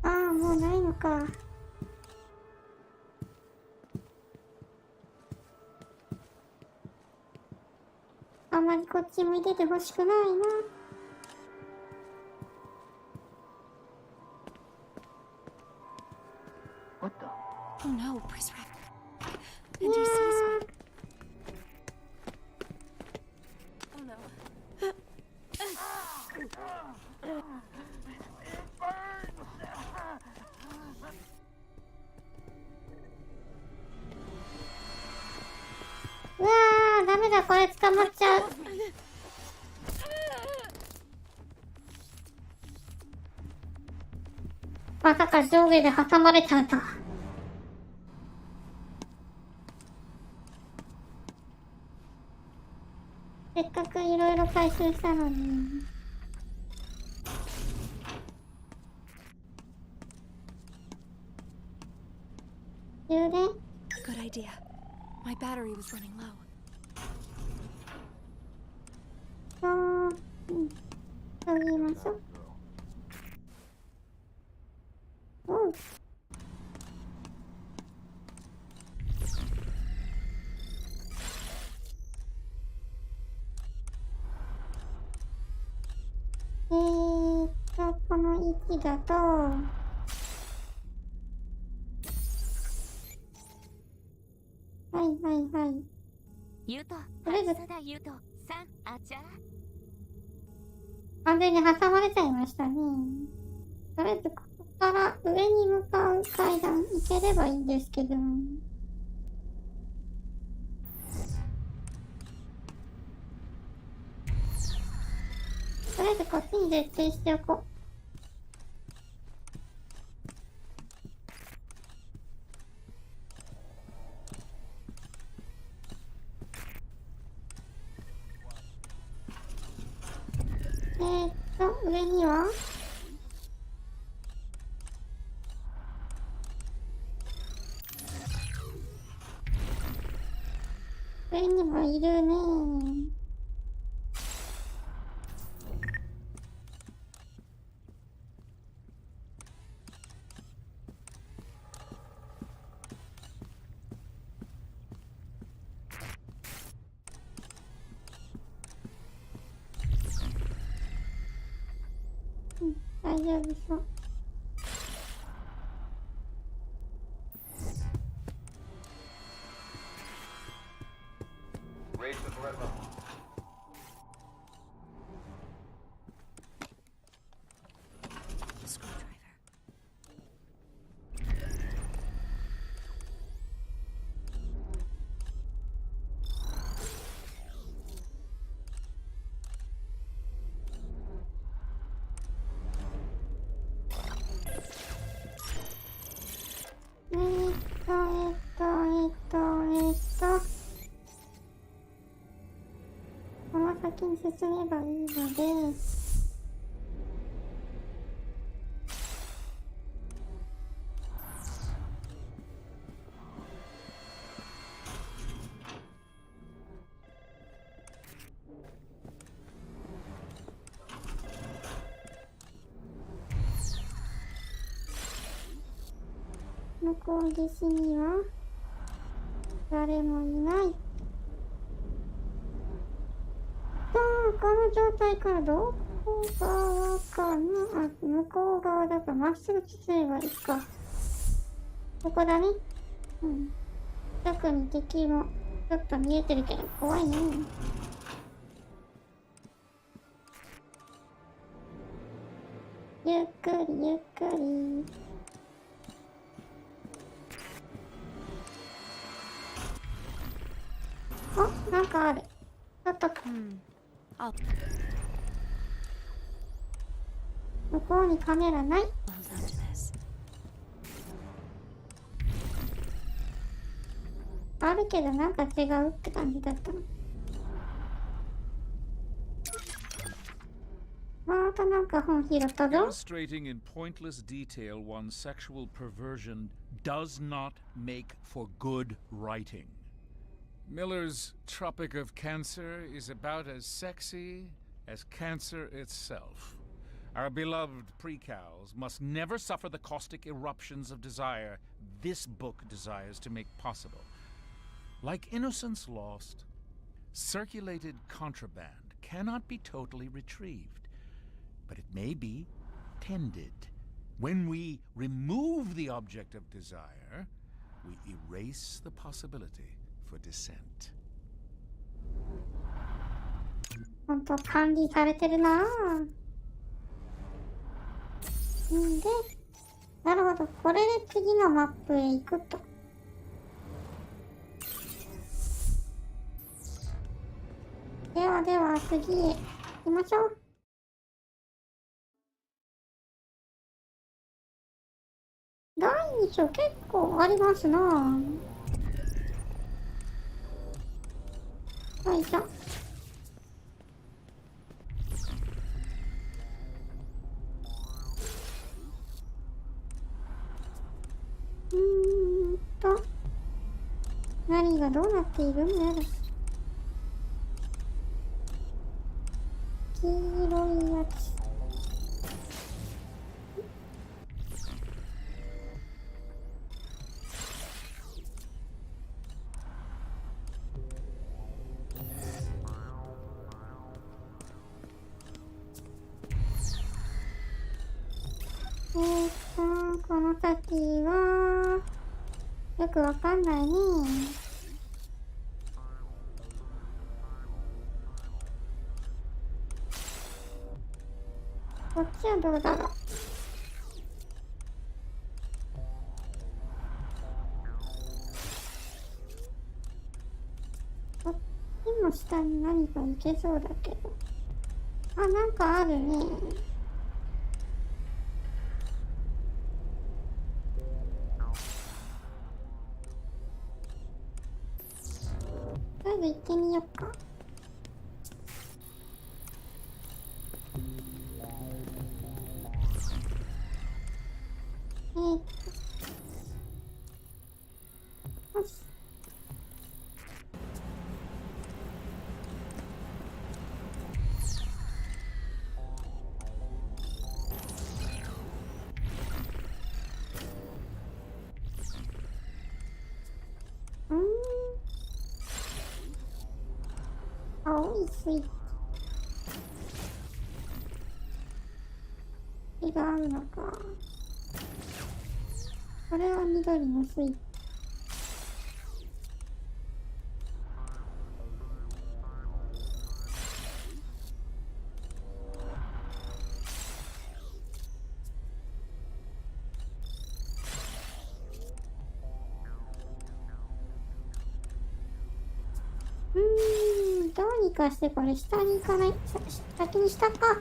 ああ、もうないのか。あまりこっち向いててほしくないな。What the? Oh no, Prince Rap. And he sees me. Oh no.うわー、ダメだ、これ捕まっちゃう。まさか上下で挟まれちゃうと。せっかくいろいろ回収したのに。充電？ Good idea. My battery was running low. そう言いましょう。おう。この位置だと、はいはいはい。ユト、とりあえずだユト、さん、あちゃ。完全に挟まれちゃいましたね。とりあえずここから上に向かう階段行ければいいんですけど。とりあえずこっちに設定しておこう。上には上にもいるね。大丈夫そう。この先に進めばいいので、向こう岸には誰もいない。この状態からどこ側かな。向こう側だからまっすぐ進めばいいか。ここだね。特に敵もちょっと見えてるけど怖いね。ゆっくりゆっくり。あ、なんかある。ちょっと向こうにカメラない。あるけどなんか違うって感じだったの。たなんか本拾ったぞ。 Illustrating in pointless detail one's sexual perversion does not make for good writing. Miller's Tropic of Cancer is about as sexy as cancer itself. Our beloved precals must never suffer the caustic eruptions of desire this book desires to make possible. Like Innocence Lost, circulated contraband cannot be totally retrieved, but it may be tended. When we remove the object of desire, we erase the possibility for dissent. 本当管理されてるなぁ。んで、なるほど。これで次のマップへ行くと。ではでは次へ行きましょう。第2章結構ありますなぁ。よいしょ。何がどうなっているんだろう。黄色いやつ。この先はよくわかんないね。こっちはどうだろう。こっちも下に何か行けそうだけど。あ、なんかあるね。とりあえず行ってみようか。よし。青いスイッチがあるのか。これは緑のスイッチ。どうにかしてこれ下に行かない。先に下か。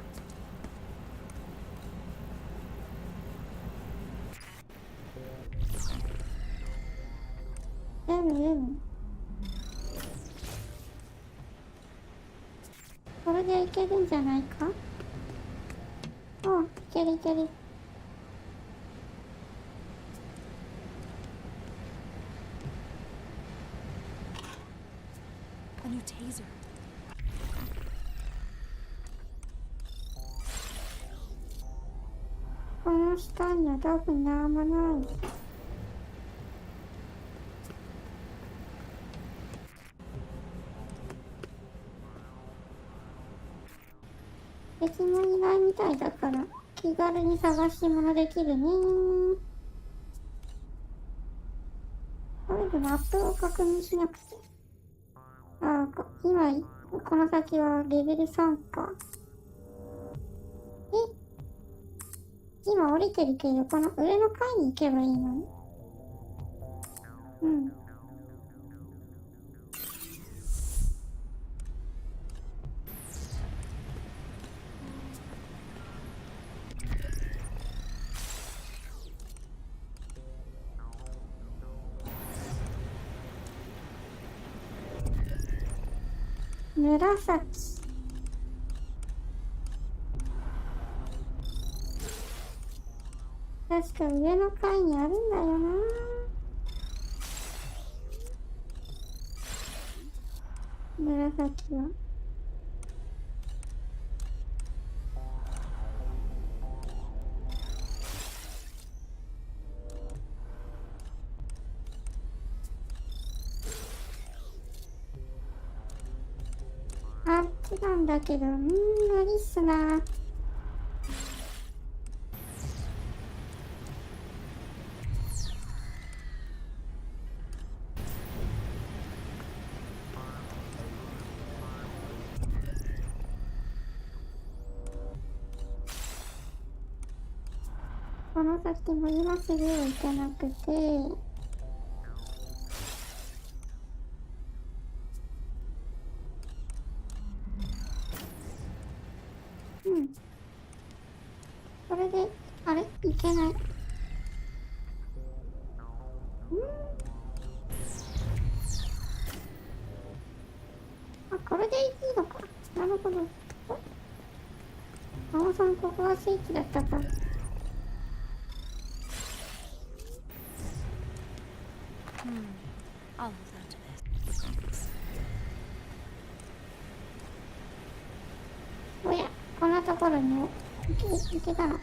これでいけるんじゃないか。あ、いけるいける。A new taser. この下には特になんもない。敵もいないみたいだから気軽に探し物できるね。とりあえずマップを確認しなくて。ああ、今この先はレベル3か。今降りてるけどこの上の階に行けばいいのに。うん。紫。確か上の階にあるんだよな。紫は。あっちなんだけど、無理っすな。この先も今すぐ行けなくて、これで、あれいけない。あ、これでいいのか。なるほど。ママさん、ここはスイッチだったか。I'll hold on to this. おや、こんなところにも行けたのか。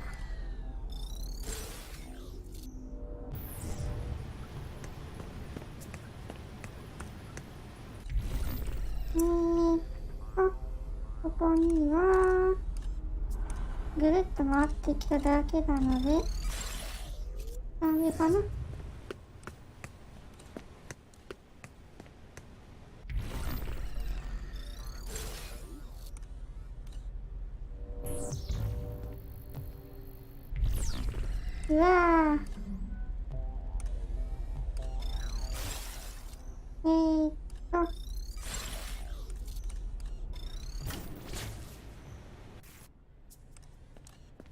ここにはぐるっと回ってきただけなのでダメかな。うわー、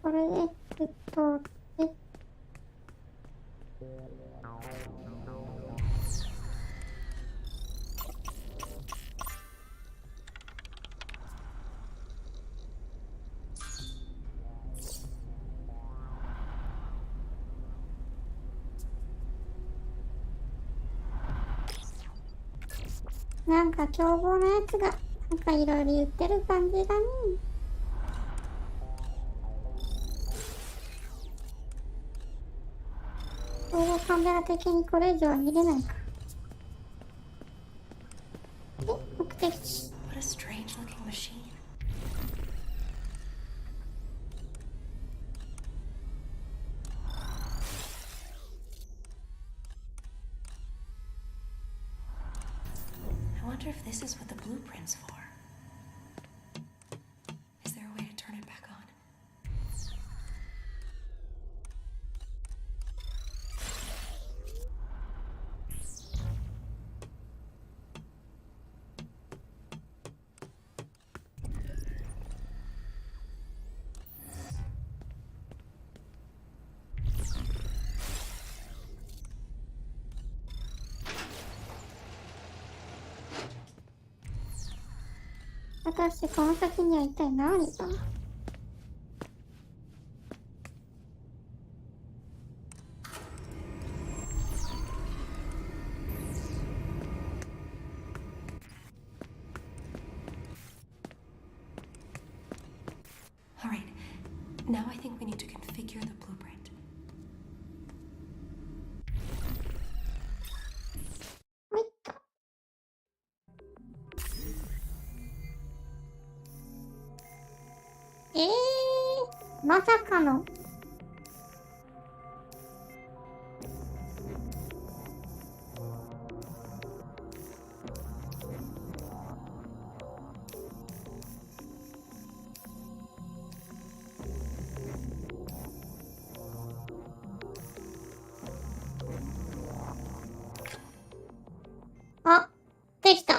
これで通ってなんか凶暴なやつがなんかいろいろ言ってる感じだね。カメラ的にこれ以上は見れないか。目的地。 What a strange looking machine. I wonder if this is what the blueprint's for. Is there a way to turn it back on?果たしてこの先には一体何が。Alright, now I think we need to configure the blueprint.まさかの。あ、できた。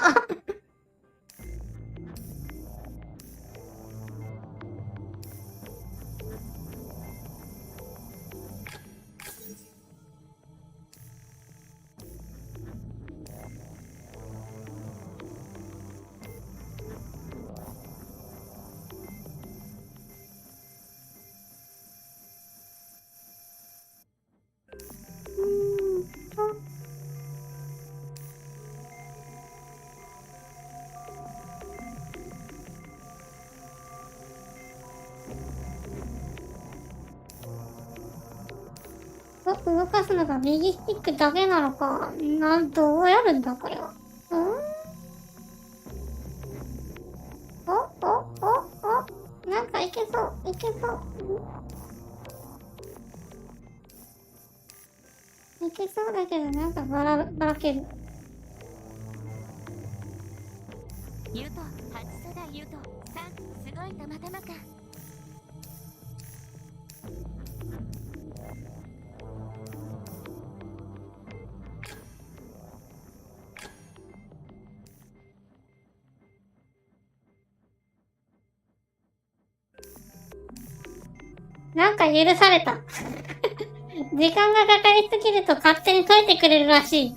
動かすのが右スティックだけなのか。どうやるんだこれは。なんかいけそう、いけそう。いけそうだけど、なんかばらける。ゆと、初世代ゆと、さん、すごいたまたまか。なんか許された。時間がかかりすぎると勝手に解いてくれるらしい。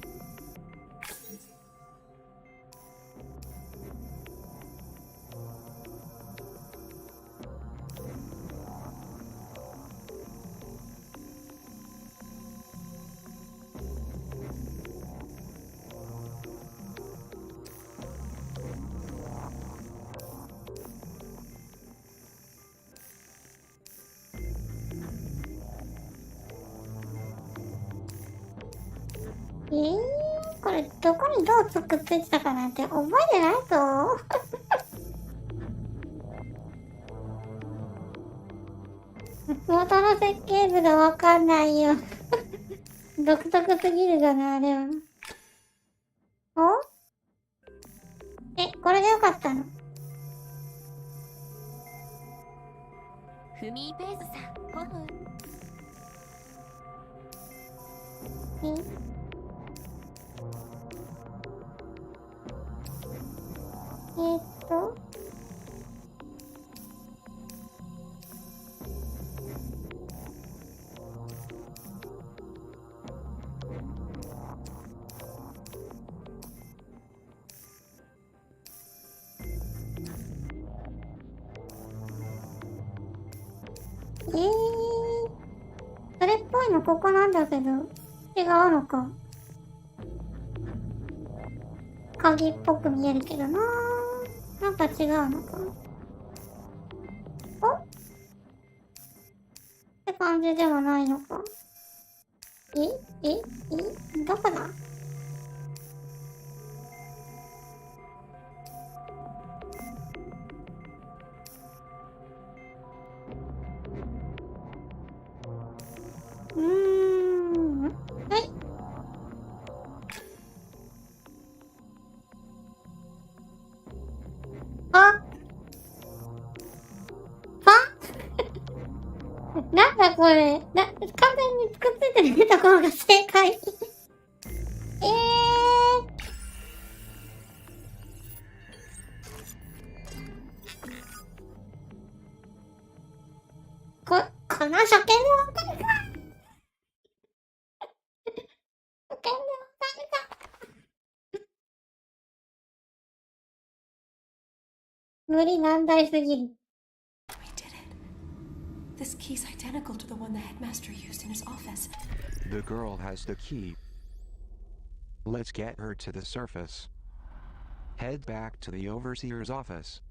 これどこにどうくっついてたかなんて覚えてないぞ。元の設計図がわかんないよ。独特すぎるがな、あれは。これでよかったの？フミーペースさん、5分。それっぽいのここなんだけど、違うのか。鍵っぽく見えるけどな。なんか違うのか。って感じではないのか。どこだ？はい。なんだこれ。完全にくっついてるところが正解。この初見でわかるか。初見でわかるか。無理難題すぎる。This key's identical to the one the headmaster used in his office. The girl has the key. Let's get her to the surface. Head back to the overseer's office.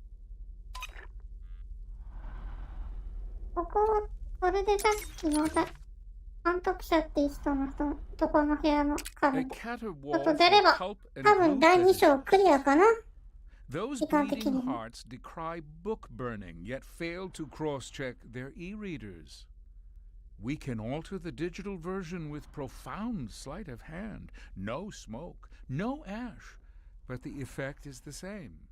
これでさっきの監督者って人のとこの部屋の壁でちょっと出れば多分第2章クリアかな。 Those bleeding hearts decry book burning, yet fail to cross-check their e-readers. We can alter the digital version with profound sleight of hand. No smoke, no ash, but the effect is the same.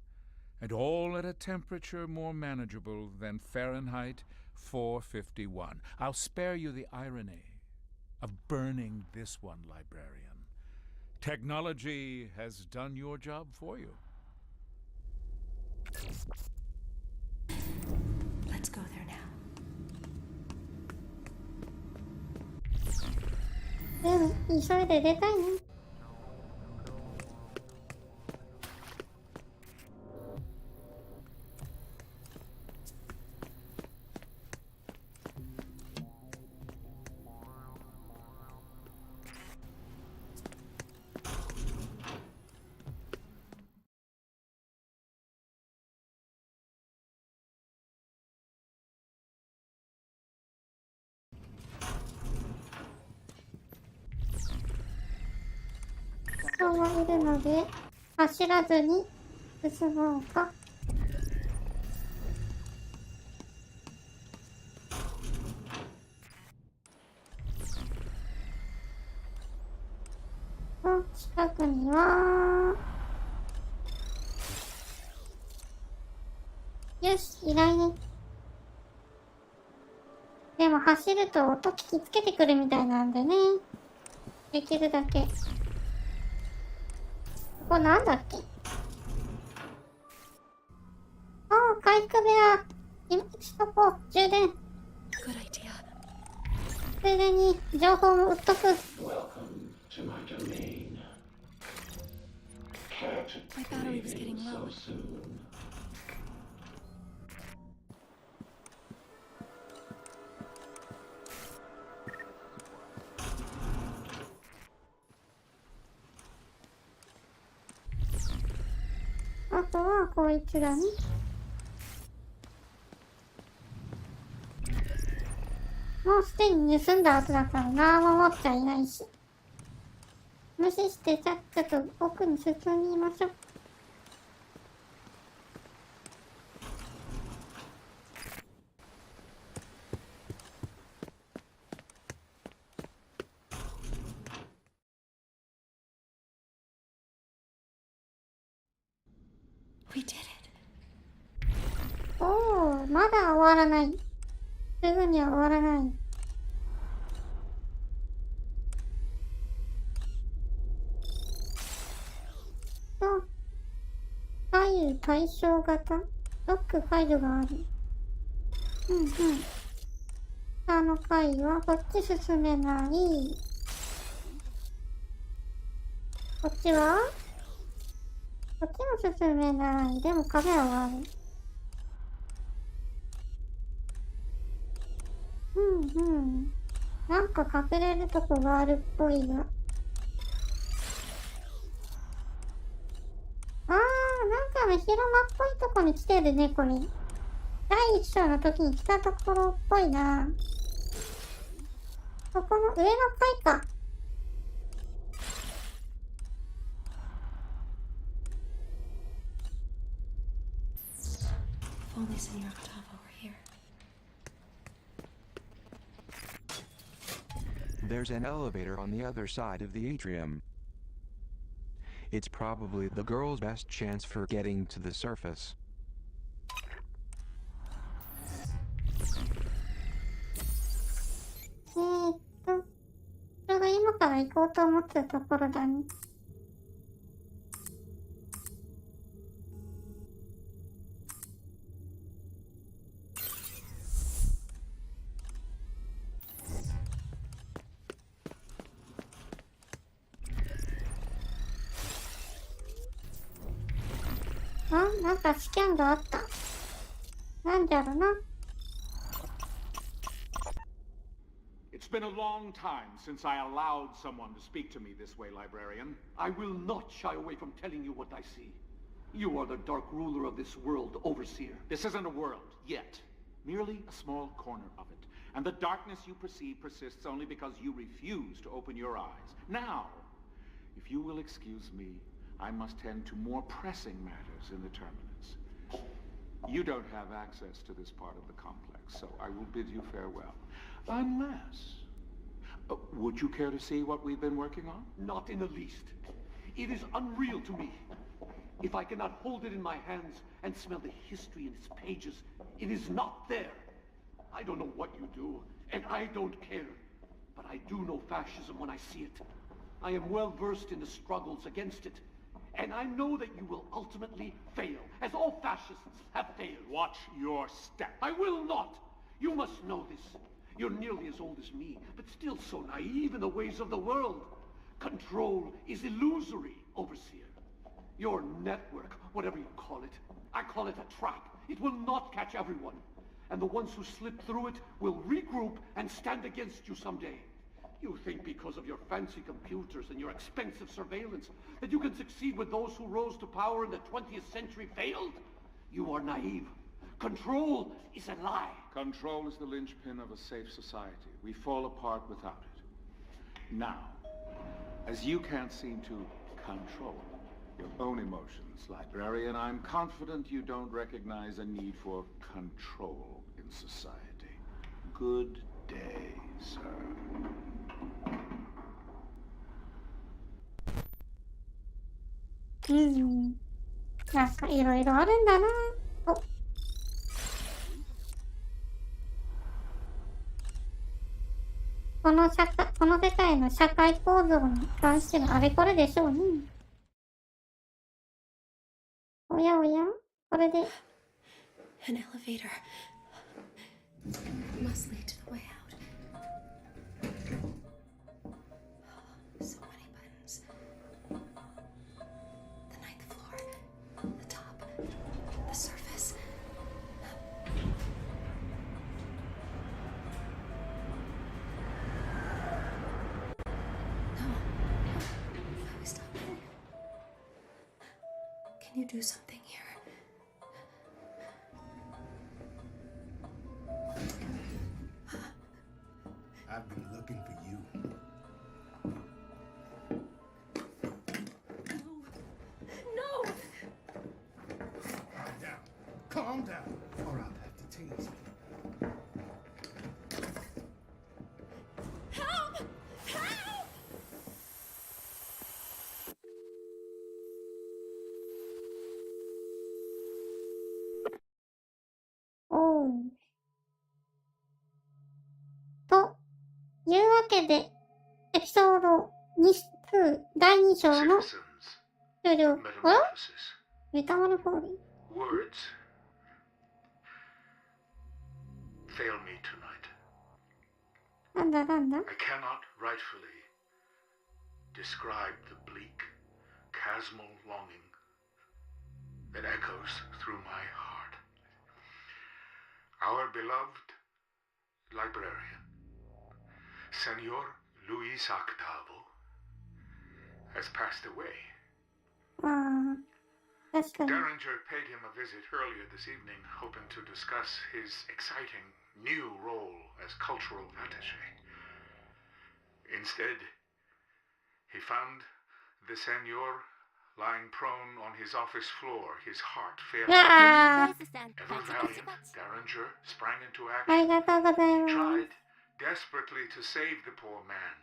And all at a temperature more manageable than Fahrenheit 451. I'll spare you the irony of burning this one, librarian. Technology has done your job for you. Let's go there now. 急いで出たいね。んはいるので走らずに進もうか。近くにはよし、いないね。でも走ると音聞きつけてくるみたいなんでね、できるだけ。ここなんだっけ。回復部屋今しとこう。充電。ついでに情報も売っとく。To my domain. Can't leave so soon. あとはこいつらね。もうすでに盗んだ後だから何も持っちゃいないし。無視してさっさと奥に進みましょう。おお、まだ終わらない。すぐには終わらない。左右対称型ロックファイルがある。下の階はこっち進めない。こっちはこっちも進めない。でもカメラはある。なんか隠れるとこがあるっぽいが。なんか広間っぽいとこに来てるね、これ。第1章の時に来たところっぽいな。ここの上の階か。There's an elevator on the other side of the atrium. It's probably the girl's best chance for getting to the surface. ちょうど今から行こうと思ってたところだね。なんかスキャンがあった。なんだろうな。It's been a long time since I allowed someone to speak to me this way, librarian. I will not shy away from telling you what I see. You are the dark ruler of this world, Overseer. This isn't a world, yet. Merely a small corner of it. And the darkness you perceive persists only because you refuse to open your eyes. Now, if you will excuse me, I must tend to more pressing matters in the terminus. You don't have access to this part of the complex, so I will bid you farewell. Unless... would you care to see what we've been working on? Not in the least. It is unreal to me. If I cannot hold it in my hands and smell the history in its pages, it is not there. I don't know what you do, and I don't care. But I do know fascism when I see it. I am well versed in the struggles against it. And I know that you will ultimately fail, as all fascists have failed. Watch your step. I will not! You must know this. You're nearly as old as me, but still so naive in the ways of the world. Control is illusory, Overseer. Your network, whatever you call it, I call it a trap. It will not catch everyone. And the ones who slip through it will regroup and stand against you someday. You think because of your fancy computers and your expensive surveillance that you can succeed with those who rose to power in the 20th century failed? You are naive. Control is a lie. Control is the linchpin of a safe society. We fall apart without it. Now, as you can't seem to control your own emotions. Librarian, I'm confident you don't recognize a need for control in society. Good day, sir. なんかいろいろあるんだな。この世界の社会構造に関してのあれこれでしょうね。おやおや、これで。An elevator must lead to the way out. So many buttons. The ninth floor, the top, the surface. No. Why are we stopping? Can you do something here? I've been looking for you. No! Calm down. Calm down, or I'll have to tase you. Help! Help!おう。というわけで、エピソード2、第2章の終了。あら？メタモルフォーリー。Words fail me tonight. なんだなんだ？ I cannot rightfully describe the bleak, chasmal longing that echoes through my heart. Our beloved librarian, Senor Luis Octavo, has passed away. ああ、確かに。 Derringer paid him a visit earlier this evening, hoping to discuss his exciting new role as cultural attaché. Instead, he found the Senor lying prone on his office floor, his heart failing. Ever valiant, Derringer sprang into あり action. がとうござい He ます。 tried desperately to save the poor man.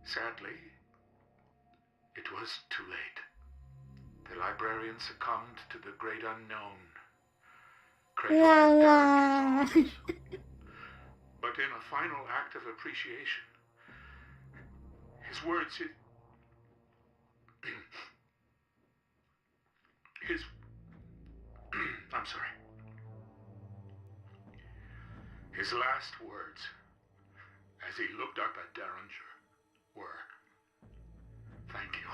Sadly, it was too late. The librarian succumbed to the great unknown. うわうわ。 But in a final act of appreciation, his words, his I'm sorry. His last words, as he looked up at Derringer, were, "Thank you."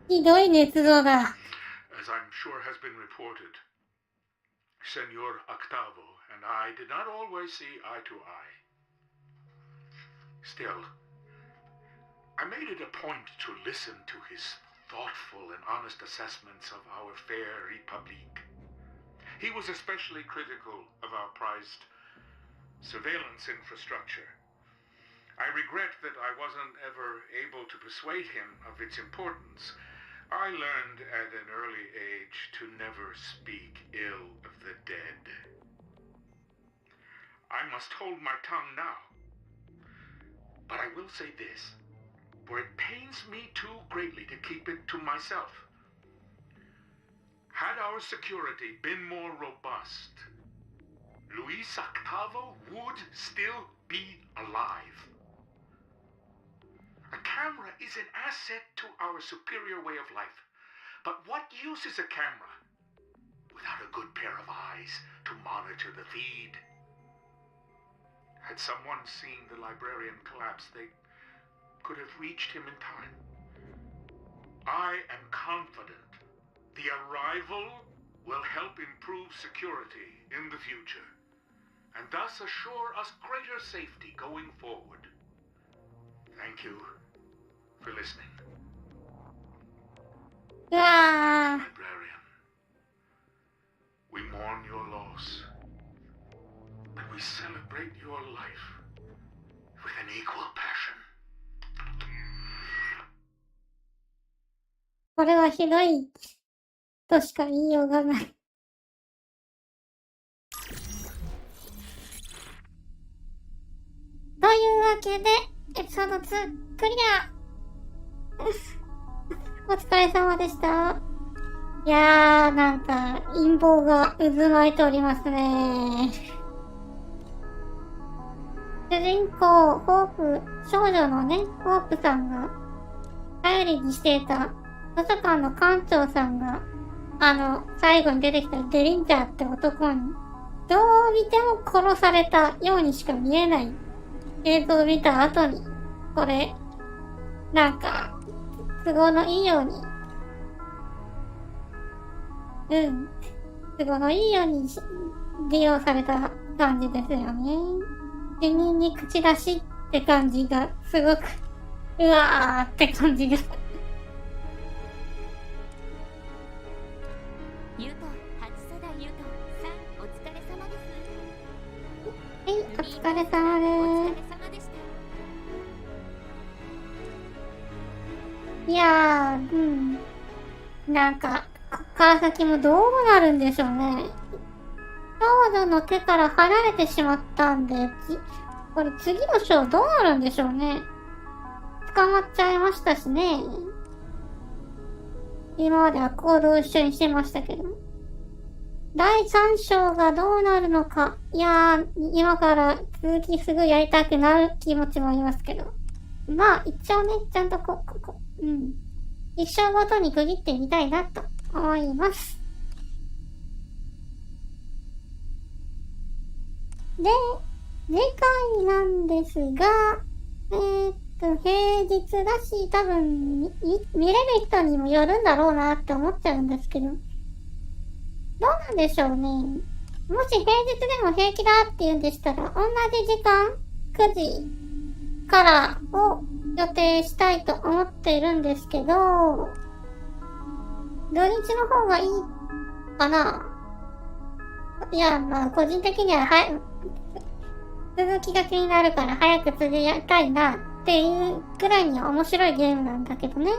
ひどい捏造だ。 As I'm sure has been reported, Senor Octavo and I did not always see eye to eye. Still, I made it a point to listen to his thoughtful and honest assessments of our fair Republique. He was especially critical of our prized surveillance infrastructure. I regret that I wasn't ever able to persuade him of its importance. I learned at an early age to never speak ill of the dead. I must hold my tongue now. But I will say this, for it pains me too greatly to keep it to myself. Had our security been more robust, Luis Octavo would still be alive. A camera is an asset to our superior way of life. But what use is a camera without a good pair of eyes to monitor the feed? Had someone seen the librarian collapse, they could have reached him in time. I am confident the arrival will help improve security in the future, and thus assure us greater safety going forward. Thank you for listening. うわー。 Librarian, we mourn your loss, but we celebrate your life with an equal passion. これはひどいとしか言いようがない。というわけで、エピソード2クリアお疲れ様でした。いやー、なんか、陰謀が渦巻いておりますね。主人公、ホープ、少女のね、ホープさんが、頼りにしていた図書館の館長さんが、最後に出てきたデリンジャーって男に、どう見ても殺されたようにしか見えない映像を見た後に、これ、なんか、都合のいいように、都合のいいように利用された感じですよね。死人に口出しって感じが、すごく、うわーって感じが。ゆうと、初世代ゆうとさん、お疲れ様です。はい、お疲れ様です。いやー、なんか、こっから先もどうなるんでしょうね。少女の手から離れてしまったんで、これ次の章どうなるんでしょうね。捕まっちゃいましたしね。今までは行動を一緒にしてましたけど。第3章がどうなるのか。いやー、今から続きすぐやりたくなる気持ちもありますけど。まあ、一応ね、ちゃんと一章ごとに区切ってみたいなと思います。で、次回なんですが、平日だし、多分見れる人にもよるんだろうなって思っちゃうんですけど、どうなんでしょうね。もし平日でも平気だって言うんでしたら、同じ時間、9時からを予定したいと思っているんですけど、土日の方がいいかな。いや、まあ個人的には続きが気になるから早く続きたいなっていうくらいには面白いゲームなんだけどね。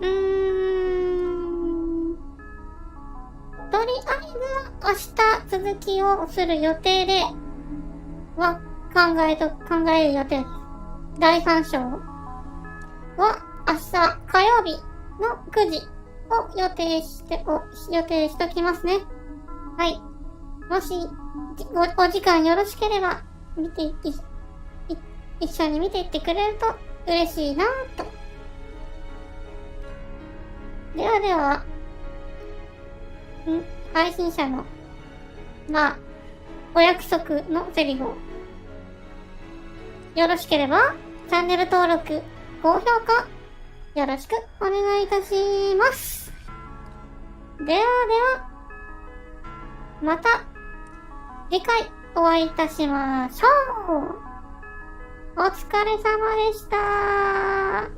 とりあえずは明日続きをする予定では考える予定です。第3章は明日火曜日の9時を予定しときますね。はい。もしお時間よろしければ一緒に見ていってくれると嬉しいなと。ではでは、配信者のお約束のセリフをよろしければチャンネル登録、高評価よろしくお願いいたします。ではでは、また次回お会いいたしましょう。お疲れ様でした。